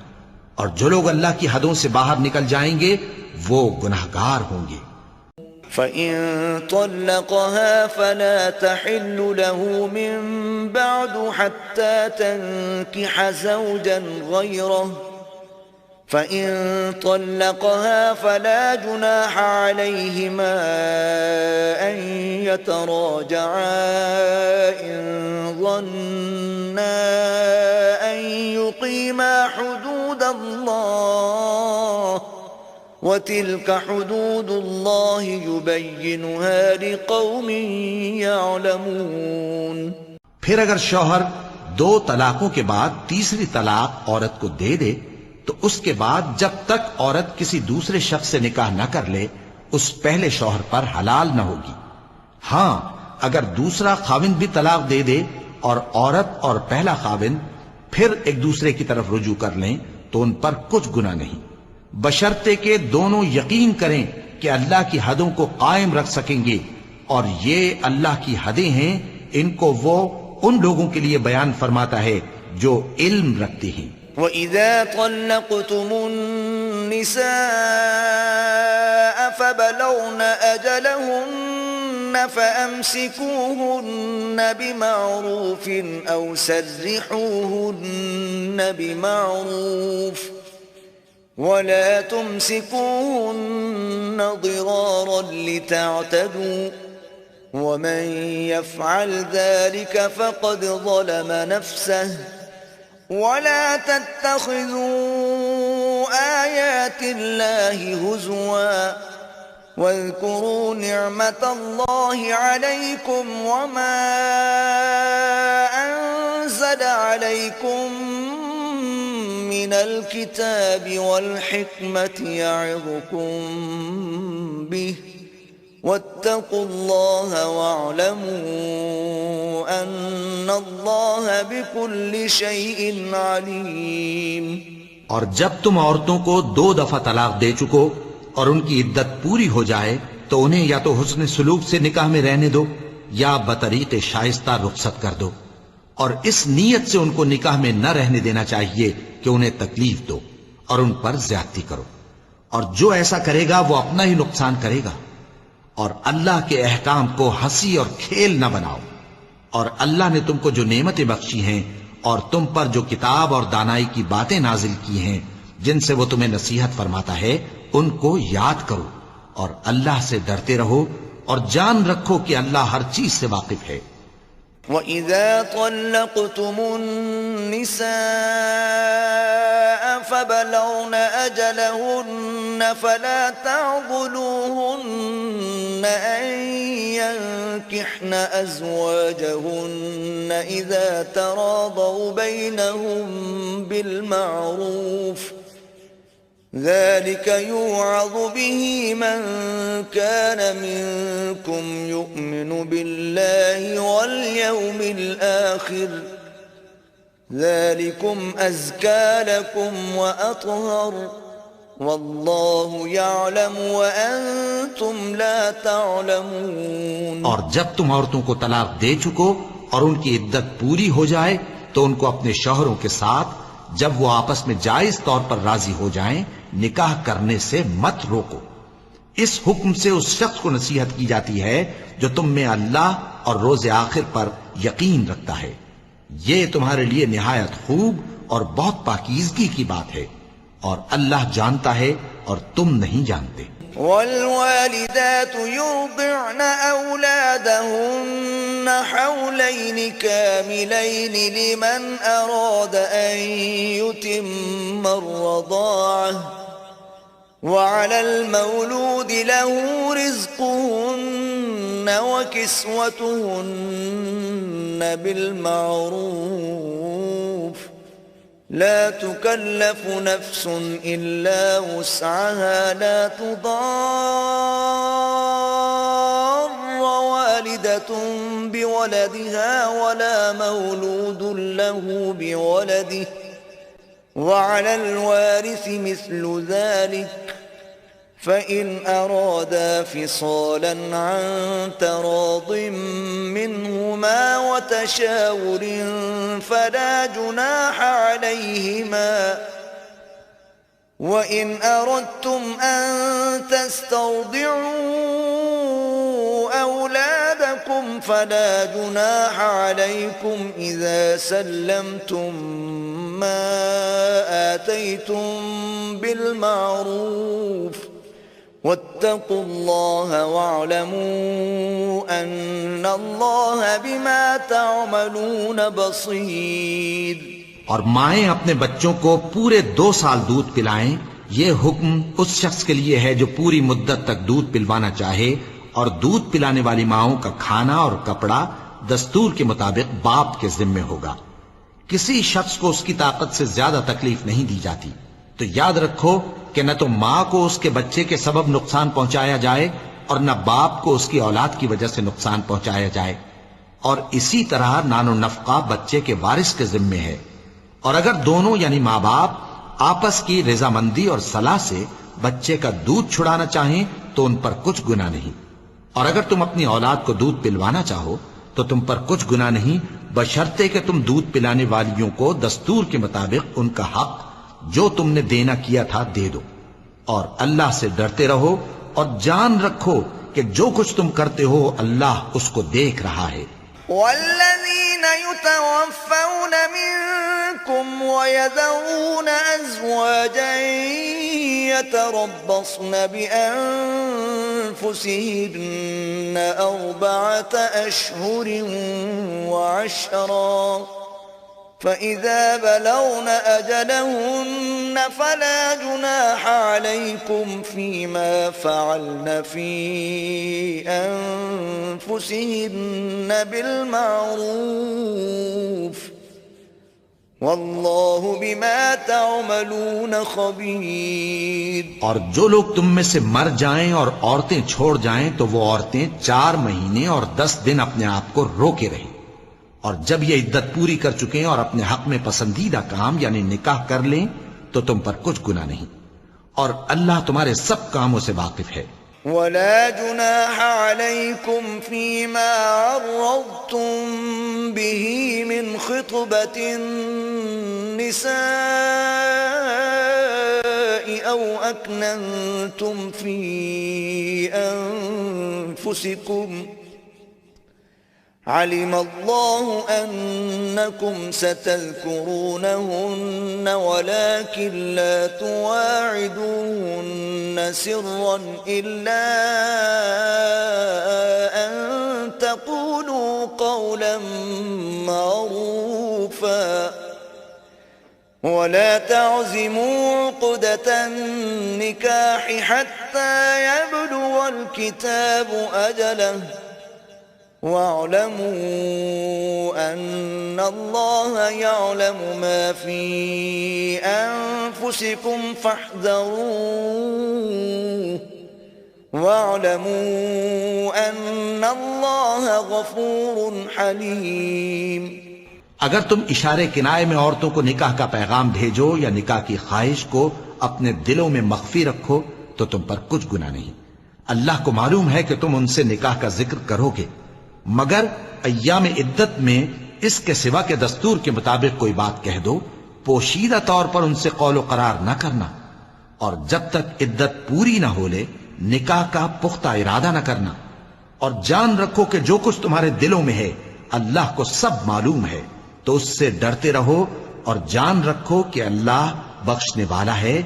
اور جو لوگ اللہ کی حدوں سے باہر نکل جائیں گے وہ گناہگار ہوں گے۔ فَإِن طَلَّقَهَا فَلَا تَحِلُّ لَهُ مِن بَعْدُ حَتَّى تَنكِحَ زَوْجًا غَيْرَهُ فَإِن طَلَّقَهَا فَلَا جُنَاحَ عَلَيْهِمَا أَن يَتَرَاجَعَا إِن ظَنَّا أَن يُقِيمَا حُدُودَ اللَّهِ وَتِلْكَ حُدُودُ اللَّهِ يُبَيِّنُهَا لِقَوْمٍ يَعْلَمُونَ۔ پھر اگر شوہر 2 طلاقوں کے بعد تیسری طلاق عورت کو دے دے تو اس کے بعد جب تک عورت کسی دوسرے شخص سے نکاح نہ کر لے اس پہلے شوہر پر حلال نہ ہوگی۔ ہاں اگر دوسرا خاوند بھی طلاق دے دے اور عورت اور پہلا خاوند پھر ایک دوسرے کی طرف رجوع کر لیں تو ان پر کچھ گناہ نہیں، بشرطے کہ دونوں یقین کریں کہ اللہ کی حدوں کو قائم رکھ سکیں گے، اور یہ اللہ کی حدیں ہیں، ان کو وہ ان لوگوں کے لیے بیان فرماتا ہے جو علم رکھتے ہیں۔ وَإِذَا طَلَّقْتُمُ النِّسَاءَ فَبَلَغْنَ أَجَلَهُنَّ فَأَمْسِكُوهُنَّ بِمَعْرُوفٍ أَوْ سَرِّحُوهُنَّ بِمَعْرُوفٍ وَلَا تُمْسِكُوهُنَّ ضِرَارًا لِتَعْتَدُوا وَمَنْ يَفْعَلْ ذَلِكَ فَقَدْ ظَلَمَ نَفْسَهُ وَلَا تَتَّخِذُوا آيَاتِ اللَّهِ هُزُوًا وَاذْكُرُوا نِعْمَةَ اللَّهِ عَلَيْكُمْ وَمَا أَنزَلَ عَلَيْكُمْ مِنَ الْكِتَابِ وَالْحِكْمَةِ يَعِظُكُمْ بِهِ وَاتَّقُوا اللَّهَ وَاعْلَمُوا أَنَّ اللَّهَ بِكُلِّ شَيْءٍ عَلِيمٌ۔ اور جب تم عورتوں کو 2 دفعہ طلاق دے چکو اور ان کی عدت پوری ہو جائے تو انہیں یا تو حسن سلوک سے نکاح میں رہنے دو یا بطریق شائستہ رخصت کر دو، اور اس نیت سے ان کو نکاح میں نہ رہنے دینا چاہیے کہ انہیں تکلیف دو اور ان پر زیادتی کرو، اور جو ایسا کرے گا وہ اپنا ہی نقصان کرے گا، اور اللہ کے احکام کو ہنسی اور کھیل نہ بناؤ۔ اور اللہ نے تم کو جو نعمتیں بخشی ہیں اور تم پر جو کتاب اور دانائی کی باتیں نازل کی ہیں جن سے وہ تمہیں نصیحت فرماتا ہے ان کو یاد کرو، اور اللہ سے ڈرتے رہو اور جان رکھو کہ اللہ ہر چیز سے واقف ہے۔ وَإِذَا طَلَّقْتُمُ النِّسَاءَ فَبَلَغْنَ أَجَلَهُنَّ فَلَا تَعْضُلُوهُنَّ أَن يَنكِحْنَ أَزْوَاجَهُنَّ إِذَا تَرَاضَوْا بَيْنَهُم بِالْمَعْرُوفِ ذَلِكَ يُوعَظُ بِهِ مَن كَانَ مِنكُمْ يُؤْمِنُ بِاللَّهِ وَالْيَوْمِ الْآخِرِ ذَلِكُمْ أَزْكَى لَكُمْ وَأَطْهَرُ وَاللَّهُ يَعْلَمُ وَأَنْتُمْ لَا تَعْلَمُونَ۔ اور جب تم عورتوں کو طلاق دے چکو اور ان کی عدت پوری ہو جائے تو ان کو اپنے شوہروں کے ساتھ جب وہ آپس میں جائز طور پر راضی ہو جائیں نکاح کرنے سے مت روکو۔ اس حکم سے اس شخص کو نصیحت کی جاتی ہے جو تم میں اللہ اور روز آخر پر یقین رکھتا ہے، یہ تمہارے لیے نہایت خوب اور بہت پاکیزگی کی بات ہے، اور اللہ جانتا ہے اور تم نہیں جانتے۔ والوالدات يرضعن أولادهن حولين كاملين لمن أراد أن يتم الرضاعة وعلى المولود له رزقهن وكسوتهن بالمعروف لا تكلف نفس إلا وسعها لا تضار والدة بولدها ولا مولود له بولده وعلى الوارث مثل ذلك فإن أرادا فصالا عن تراض منهما وتشاور فلا جناح عليهما وإن أردتم أن تسترضعوا أولادكم فلا جناح عليكم إذا سلمتم ما آتيتم بالمعروف واتقوا الله واعلموا أن الله بما تعملون بصير۔ اور مائیں اپنے بچوں کو پورے 2 سال دودھ پلائیں، یہ حکم اس شخص کے لیے ہے جو پوری مدت تک دودھ پلوانا چاہے، اور دودھ پلانے والی ماؤں کا کھانا اور کپڑا دستور کے مطابق باپ کے ذمے ہوگا۔ کسی شخص کو اس کی طاقت سے زیادہ تکلیف نہیں دی جاتی، تو یاد رکھو کہ نہ تو ماں کو اس کے بچے کے سبب نقصان پہنچایا جائے اور نہ باپ کو اس کی اولاد کی وجہ سے نقصان پہنچایا جائے، اور اسی طرح نان و نفقہ بچے کے وارث کے ذمے ہے، اور اگر دونوں یعنی ماں باپ آپس کی رضامندی اور صلاح سے بچے کا دودھ چھڑانا چاہیں تو ان پر کچھ گناہ نہیں، اور اگر تم اپنی اولاد کو دودھ پلوانا چاہو تو تم پر کچھ گناہ نہیں، بشرطے کہ تم دودھ پلانے والیوں کو دستور کے مطابق ان کا حق جو تم نے دینا کیا تھا دے دو، اور اللہ سے ڈرتے رہو اور جان رکھو کہ جو کچھ تم کرتے ہو اللہ اس کو دیکھ رہا ہے۔ والذين يتوفون منكم ويذرون أزواجا يتربصن بأنفسهن 4 أشهر وعشرا فإذا بلغن أجلهن فلا جناح عليكم فيما فعلن في أنفسهن بالمعروف والله بما تعملون خبير۔ اور جو لوگ تم میں سے مر جائیں اور عورتیں چھوڑ جائیں تو وہ عورتیں 4 مہینے اور 10 دن اپنے آپ کو روکے رہیں، اور جب یہ عدت پوری کر چکیں اور اپنے حق میں پسندیدہ کام یعنی نکاح کر لیں تو تم پر کچھ گناہ نہیں، اور اللہ تمہارے سب کاموں سے واقف ہے۔ ولا جناح عليكم فيما عرضتم به من خطبة النساء أو أكننتم في أنفسكم علم الله أنكم ستذكرونهن ولكن لا تواعدوهن سرا إلا أن تقولوا قولا معروفا ولا تعزموا عقدة النكاح حتى يبلغ الكتاب أجله واعلموا أن الله يعلم ما في أنفسكم فاحذروه واعلموا أن الله غفور حليم۔ اگر تم اشارے کنائے میں عورتوں کو نکاح کا پیغام بھیجو یا نکاح کی خواہش کو اپنے دلوں میں مخفی رکھو تو تم پر کچھ گناہ نہیں، اللہ کو معلوم ہے کہ تم ان سے نکاح کا ذکر کرو گے، مگر ایام عدت میں اس کے سوا کے دستور کے مطابق کوئی بات کہہ دو، پوشیدہ طور پر ان سے قول و قرار نہ کرنا، اور جب تک عدت پوری نہ ہو لے نکاح کا پختہ ارادہ نہ کرنا، اور جان رکھو کہ جو کچھ تمہارے دلوں میں ہے اللہ کو سب معلوم ہے، تو اس سے ڈرتے رہو اور جان رکھو کہ اللہ بخشنے والا ہے،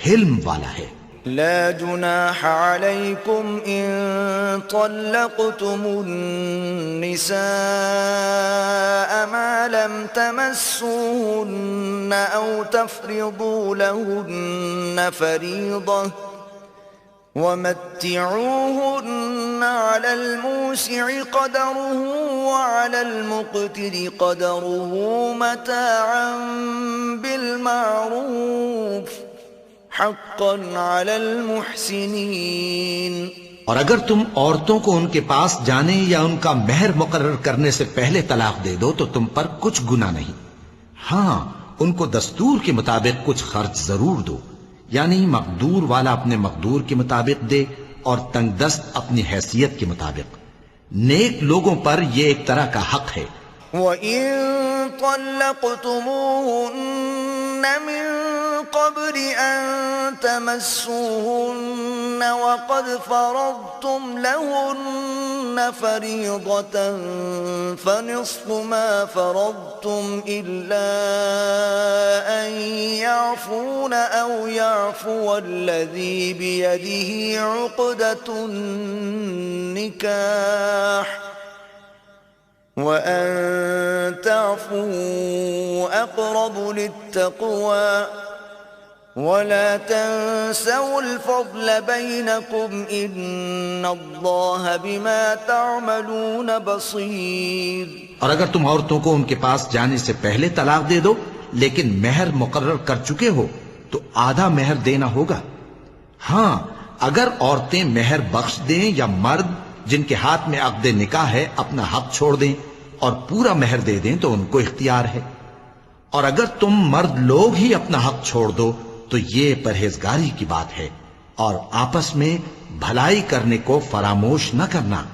حلم والا ہے۔ لا جناح عليكم إن طلقتم النساء ما لم تمسوهن أو تفرضوا لهن فريضة ومتعوهن على الموسع قدره وعلى المقتر قدره متاعا بالمعروف حقا على المحسنين۔ اور اگر تم عورتوں کو ان کے پاس جانے یا ان کا مہر مقرر کرنے سے پہلے طلاق دے دو تو تم پر کچھ گناہ نہیں، ہاں ان کو دستور کے مطابق کچھ خرچ ضرور دو، یعنی مقدور والا اپنے مقدور کے مطابق دے اور تنگ دست اپنی حیثیت کے مطابق، نیک لوگوں پر یہ ایک طرح کا حق ہے۔ وَإِن طَلَّقْتُمُوهُنَّ مِن قبل أن تمسوهن وقد فرضتم لهن فريضة فنصف ما فرضتم إلا أن يعفون أو يعفو الذي بيده عقدة النكاح وأن تعفوا أقرب للتقوى ولا تنسوا الفضل بينكم إن الله بما تعملون بصير۔ اور اگر تم عورتوں کو ان کے پاس جانے سے پہلے طلاق دے دو لیکن مہر مقرر کر چکے ہو تو آدھا مہر دینا ہوگا۔ ہاں اگر عورتیں مہر بخش دیں یا مرد جن کے ہاتھ میں عقد نکاح ہے اپنا حق چھوڑ دیں اور پورا مہر دے دیں تو ان کو اختیار ہے۔ اور اگر تم مرد لوگ ہی اپنا حق چھوڑ دو تو یہ پرہیزگاری کی بات ہے، اور آپس میں بھلائی کرنے کو فراموش نہ کرنا۔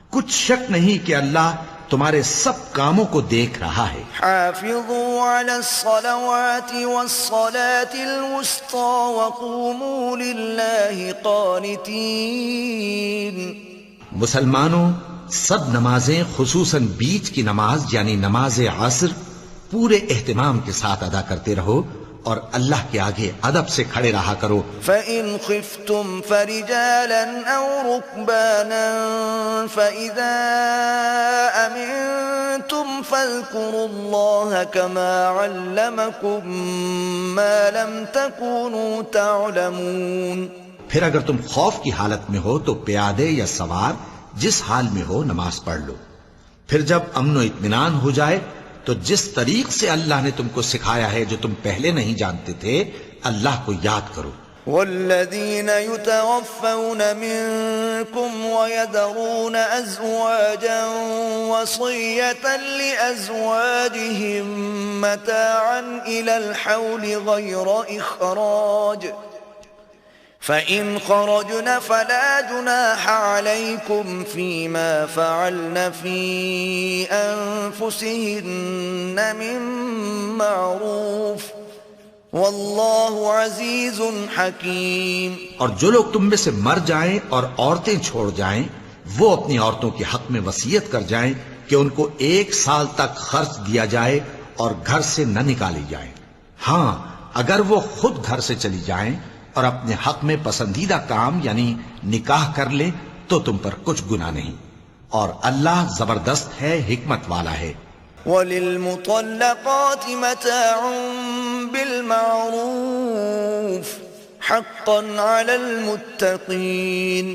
کچھ شک نہیں کہ اللہ تمہارے سب کاموں کو دیکھ رہا ہے۔ حافظوا على الصلوات والصلاة الوسطى وقوموا لله قانتين۔ مسلمانوں سب نمازیں خصوصاً بیچ کی نماز یعنی نماز عصر پورے اہتمام کے ساتھ ادا کرتے رہو اور اللہ کے آگے ادب سے کھڑے رہا کرو۔ فَإِنْ خِفْتُمْ فَرِجَالًا أَوْ رُكْبَانًا فَإِذَا أَمِنْتُمْ فَاذْكُرُوا اللَّهَ كَمَا عَلَّمَكُمْ مَا لَمْ تَكُونُوا تَعْلَمُونَ۔ پھر اگر تم خوف کی حالت میں ہو تو پیادے یا سوار جس حال میں ہو نماز پڑھ لو، پھر جب امن و اطمینان ہو جائے تو جس طریق سے اللہ نے تم کو سکھایا ہے جو تم پہلے نہیں جانتے تھے اللہ کو یاد کرو۔ والذین یتوفون منکم ویذرون ازواجا وصیة لازواجهم متاعا الى الحول غیر اخراج فَإِنْ خَرَجْنَ فَلَا جُنَاحَ عَلَيْكُمْ فِي مَا فَعَلْنَ فِي أَنفُسِهِنَّ مِن مَّعْرُوفٍ وَاللَّهُ عَزِيزٌ حَكِيمٌ۔ اور جو لوگ تم میں سے مر جائیں اور عورتیں چھوڑ جائیں وہ اپنی عورتوں کے حق میں وصیت کر جائیں کہ ان کو 1 سال تک خرچ دیا جائے اور گھر سے نہ نکالی جائیں۔ ہاں اگر وہ خود گھر سے چلی جائیں اور اپنے حق میں پسندیدہ کام یعنی نکاح کر لیں تو تم پر کچھ گناہ نہیں، اور اللہ زبردست ہے، حکمت والا ہے۔ وَلِلْمُطَلَّقَاتِ مَتَاعٌ بِالْمَعْرُوفِ حَقًّا عَلَى الْمُتَّقِينَ۔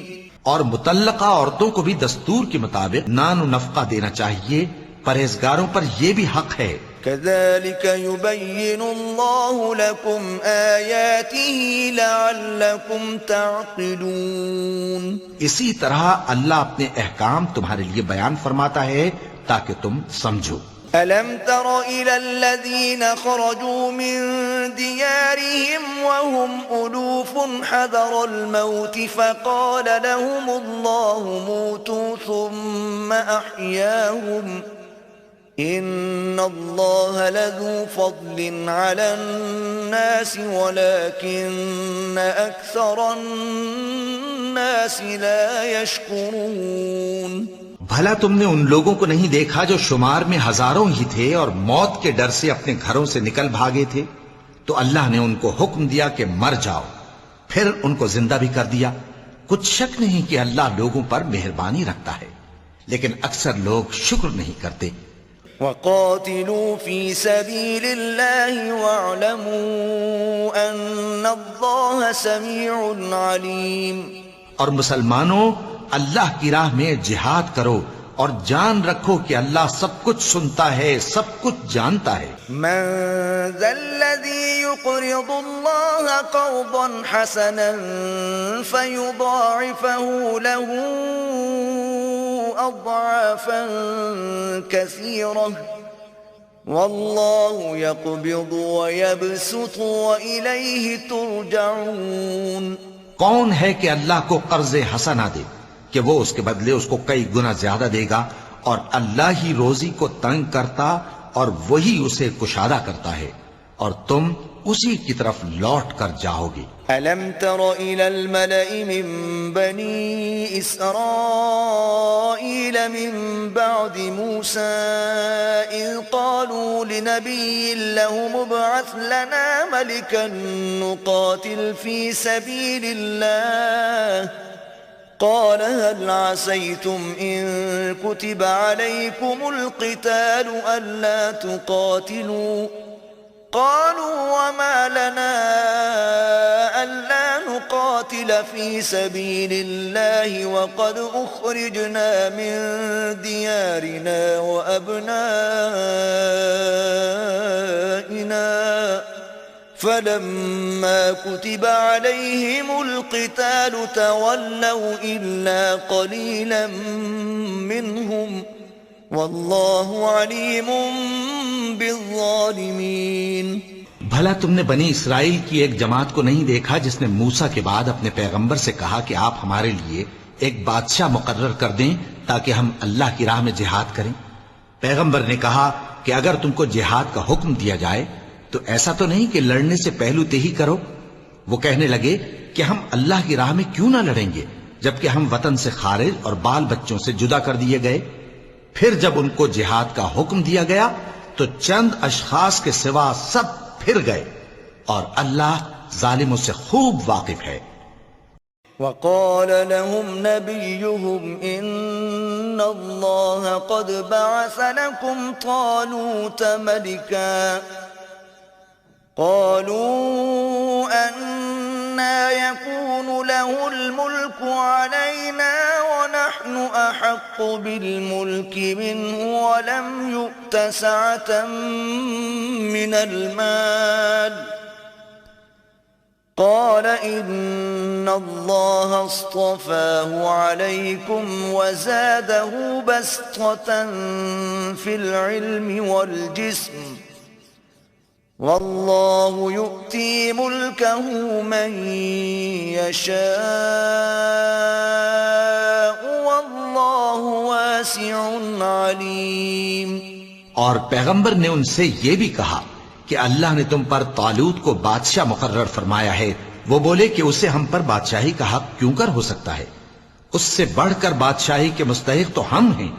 اور مطلقہ عورتوں کو بھی دستور کے مطابق نان و نفقہ دینا چاہیے، پرہیزگاروں پر یہ بھی حق ہے۔ كذلك يبين الله لكم آياته لعلكم تعقلون۔ اسی طرح اللہ اپنے احکام تمہارے لیے بیان فرماتا ہے تاکہ تم سمجھو۔ ألم تر إلى الذين خرجوا من ديارهم وهم ألوف حذر الموت فقال لهم الله موتوا ثم أحياهم إن الله لذو فضل على الناس ولكن أكثر الناس لا يشكرون۔ بھلا تم نے ان لوگوں کو نہیں دیکھا جو شمار میں ہزاروں ہی تھے اور موت کے ڈر سے اپنے گھروں سے نکل بھاگے تھے، تو اللہ نے ان کو حکم دیا کہ مر جاؤ، پھر ان کو زندہ بھی کر دیا۔ کچھ شک نہیں کہ اللہ لوگوں پر مہربانی رکھتا ہے، لیکن اکثر لوگ شکر نہیں کرتے۔ وَقَاتِلُوا فِي سَبِيلِ اللَّهِ وَاعْلَمُوا أَنَّ اللَّهَ سَمِيعٌ عَلِيمٌ۔ اور مسلمانوں اللہ کی راہ میں جہاد کرو اور جان رکھو کہ اللہ سب کچھ سنتا ہے، سب کچھ جانتا ہے۔ مَنْ ذَا الَّذِي يُقْرِضُ اللَّهَ قَرْضًا حَسَنًا فَيُضَاعِفَهُ لَهُ أضعافا كثيرة والله يقبض ويبسط وإليه ترجعون۔ کون ہے کہ اللہ کو قرض حسنہ دے کہ وہ اس کے بدلے اس کو کئی گنا زیادہ دے گا، اور اللہ ہی روزی کو تنگ کرتا اور وہی اسے کشادہ کرتا ہے، اور تم اسی کی طرف لوٹ کر جاؤ گے۔ أَلَمْ تَرَ إِلَى الْمَلَإِ مِنْ بَنِي إِسْرَائِيلَ مِنْ بَعْدِ مُوسَى إِذْ قَالُوا لِنَبِيٍّ لَهُمُ ابْعَثْ لَنَا مَلِكًا نُقَاتِلْ فِي سَبِيلِ اللَّهِ قال هل عسيتم إن كتب عليكم القتال ألا تقاتلوا قالوا وما لنا ألا نقاتل في سبيل الله وقد أخرجنا من ديارنا وأبنائنا فلما كتب عليهم القتال تولوا إلا قليلا منهم واللہ علیم بالظالمین۔ بھلا تم نے بنی اسرائیل کی ایک جماعت کو نہیں دیکھا جس نے موسیٰ کے بعد اپنے پیغمبر سے کہا کہ آپ ہمارے لیے ایک بادشاہ مقرر کر دیں تاکہ ہم اللہ کی راہ میں جہاد کریں؟ پیغمبر نے کہا کہ اگر تم کو جہاد کا حکم دیا جائے تو ایسا تو نہیں کہ لڑنے سے پہلو تہی کرو۔ وہ کہنے لگے کہ ہم اللہ کی راہ میں کیوں نہ لڑیں گے جبکہ ہم وطن سے خارج اور بال بچوں سے جدا کر دیے گئے۔ پھر جب ان کو جہاد کا حکم دیا گیا تو چند اشخاص کے سوا سب پھر گئے، اور اللہ ظالموں سے خوب واقف ہے۔ وقال لهم نبيهم إن الله قد بعث لكم طالوت ملكا قالوا أنا يكون له الملك علينا ونحن أحق بالملك منه ولم يؤت سعة من المال قال إن الله اصطفاه عليكم وزاده بسطة في العلم والجسم والله يؤتي ملكه من يشاء والله واسع عليم۔ اور پیغمبر نے ان سے یہ بھی کہا کہ اللہ نے تم پر طالوت کو بادشاہ مقرر فرمایا ہے۔ وہ بولے کہ اسے ہم پر بادشاہی کا حق کیوں کر ہو سکتا ہے؟ اس سے بڑھ کر بادشاہی کے مستحق تو ہم ہیں،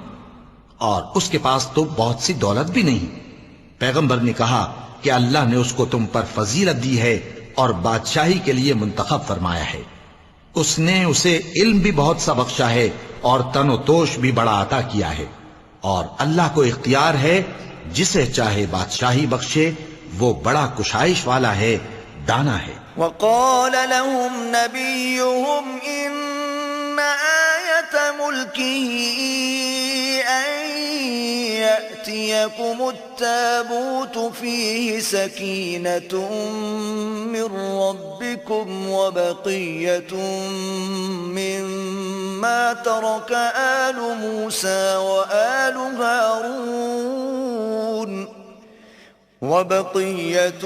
اور اس کے پاس تو بہت سی دولت بھی نہیں۔ پیغمبر نے کہا کہ اللہ نے اس کو تم پر فضیلت دی ہے اور بادشاہی کے لیے منتخب فرمایا ہے۔ اس نے اسے علم بھی بہت سا بخشا ہے اور تن و توش بھی بڑا عطا کیا ہے، اور اللہ کو اختیار ہے جسے چاہے بادشاہی بخشے، وہ بڑا کشائش والا ہے، دانا ہے۔ وقال لهم نبيهم إن آية ملكه أن يأتيكم التابوت فيه سكينة من ربكم وبقية مما ترك آل موسى وآل هارون وبقية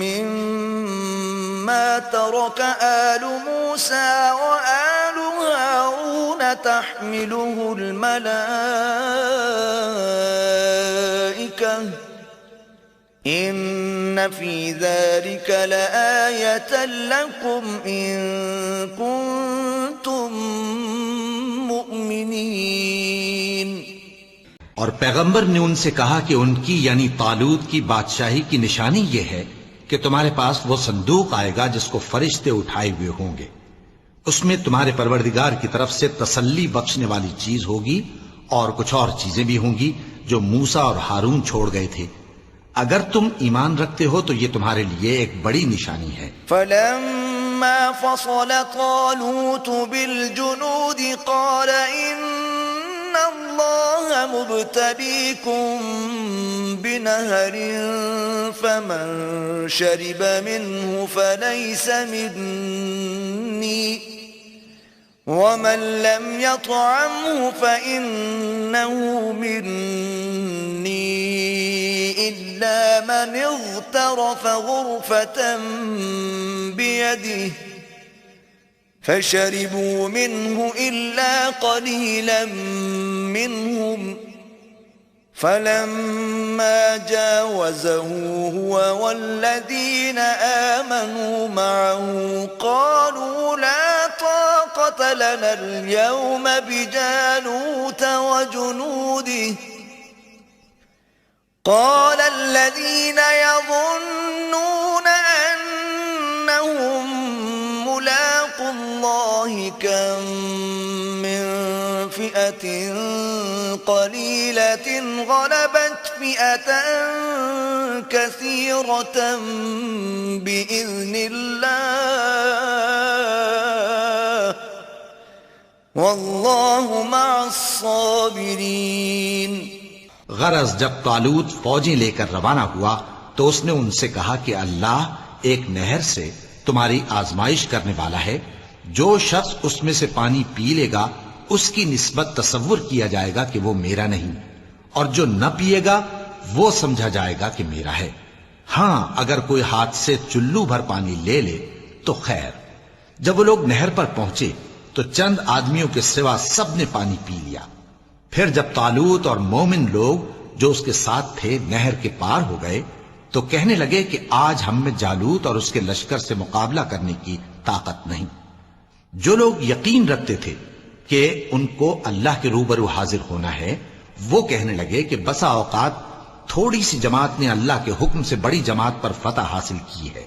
مما ترك آل موسى وآل هارون تحمله الملائكة إن في ذلك لآية لكم إن كنتم مؤمنين۔ اور پیغمبر نے ان سے کہا کہ ان کی یعنی طالوت کی بادشاہی کی نشانی یہ ہے کہ تمہارے پاس وہ صندوق آئے گا جس کو فرشتے اٹھائے ہوئے ہوں گے۔ اس میں تمہارے پروردگار کی طرف سے تسلی بخشنے والی چیز ہوگی اور کچھ اور چیزیں بھی ہوں گی جو موسیٰ اور ہارون چھوڑ گئے تھے۔ اگر تم ایمان رکھتے ہو تو یہ تمہارے لیے ایک بڑی نشانی ہے۔ فلما فصل طالوت بالجنود قال إن الله مبتليكم بنهر فمن شرب منه فليس مني ومن لم يطعمه فإنه مني إلا من اغترف غرفة بيده فشربوا منه إلا قليلا منهم فلما جاوزه هو والذين آمنوا معه قالوا لا طاقة لنا اليوم بجالوت وجنوده قال الذين يظنون أنهم ملاقو الله كم من فئة قليلة غلبت فئة كثيرة بإذن الله والله مع الصابرين۔ غرض جب طالوت فوجیں لے کر روانہ ہوا تو اس نے ان سے کہا کہ اللہ ایک نہر سے تمہاری آزمائش کرنے والا ہے، جو شخص اس میں سے پانی پی لے گا اس کی نسبت تصور کیا جائے گا کہ وہ میرا نہیں، اور جو نہ پیے گا وہ سمجھا جائے گا کہ میرا ہے۔ ہاں اگر کوئی ہاتھ سے چلو بھر پانی لے لے تو خیر۔ جب وہ لوگ نہر پر پہنچے تو چند آدمیوں کے سوا سب نے پانی پی لیا۔ پھر جب طالوت اور مومن لوگ جو اس کے ساتھ تھے نہر کے پار ہو گئے تو کہنے لگے کہ آج ہم میں جالوت اور اس کے لشکر سے مقابلہ کرنے کی طاقت نہیں۔ جو لوگ یقین رکھتے تھے کہ ان کو اللہ کے روبرو حاضر ہونا ہے وہ کہنے لگے کہ بسا اوقات تھوڑی سی جماعت نے اللہ کے حکم سے بڑی جماعت پر فتح حاصل کی ہے،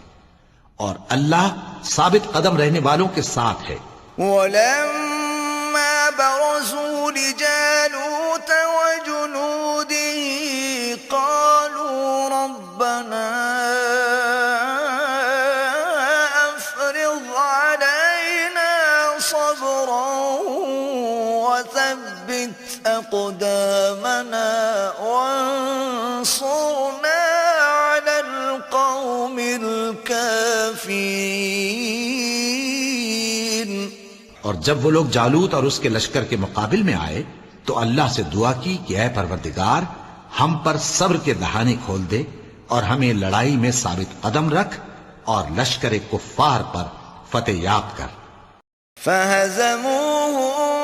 اور اللہ ثابت قدم رہنے والوں کے ساتھ ہے۔ وَلَمَّا بَرَزُوا لِجَالُوتَ وَجُنُودِهِ قَالُوا رَبَّنَا أَفْرِغْ عَلَيْنَا صَبْرًا وَثَبِّتْ أَقْدَامَنَا وَانصُرْنَا عَلَى الْقَوْمِ الْكَافِرِينَ۔ اور جب وہ لوگ جالوت اور اس کے لشکر کے مقابل میں آئے تو اللہ سے دعا کی کہ اے پروردگار ہم پر صبر کے دہانے کھول دے اور ہمیں لڑائی میں ثابت قدم رکھ اور لشکر کفار پر فتح یاب کر۔ فَهَزَمُوهُم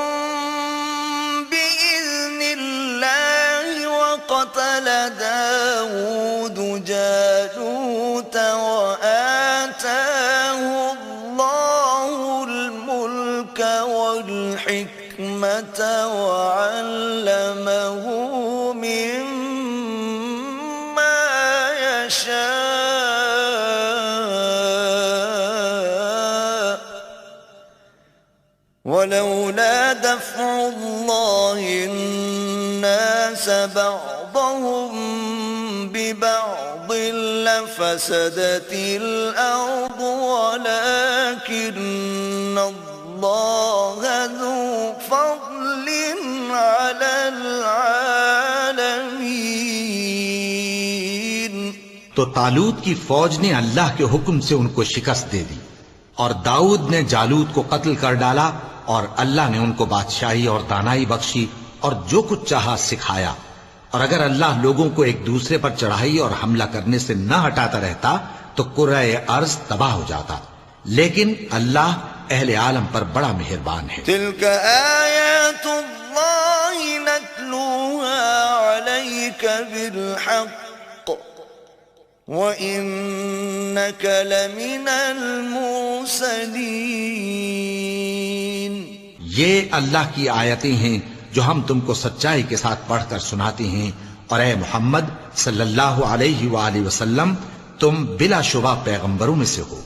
بِإِذْنِ اللَّهِ وَقَتَلَ دَاوُودُ جَالُوتَ وَآتَاهُ اللَّهُ الْمُلْكَ وَالْحِكْمَةَ وَعَلَّمَهُ مِمَّا يَشَاءُ وَلَوْلَا دَفْعُ اللَّهِ النَّاسَ بَعْضَهُم بِبَعْضٍ لَفَسَدَتِ الْأَرْضُ وَلَكِنَّ اللَّهَ ذُو فَضْلٍ عَلَى الْعَالَمِينَ۔ تو طالوت کی فوج نے اللہ کے حکم سے ان کو شکست دے دی، اور داؤد نے جالوت کو قتل کر ڈالا، اور اللہ نے ان کو بادشاہی اور دانائی بخشی اور جو کچھ چاہا سکھایا۔ اور اگر اللہ لوگوں کو ایک دوسرے پر چڑھائی اور حملہ کرنے سے نہ ہٹاتا رہتا تو کرۂ ارض تباہ ہو جاتا، لیکن اللہ اہل عالم پر بڑا مہربان ہے۔ تِلْكَ آيَاتُ اللَّهِ نَتْلُوهَا عَلَيْكَ بِالْحَقِّ وَإِنَّكَ لَمِنَ الْمُرْسَلِينَ۔ یہ اللہ کی آیتیں ہیں جو ہم تم کو سچائی کے ساتھ پڑھ کر سناتے ہیں، اور اے محمد صلی اللہ علیہ وآلہ وسلم تم بلا شبہ پیغمبروں میں سے ہو۔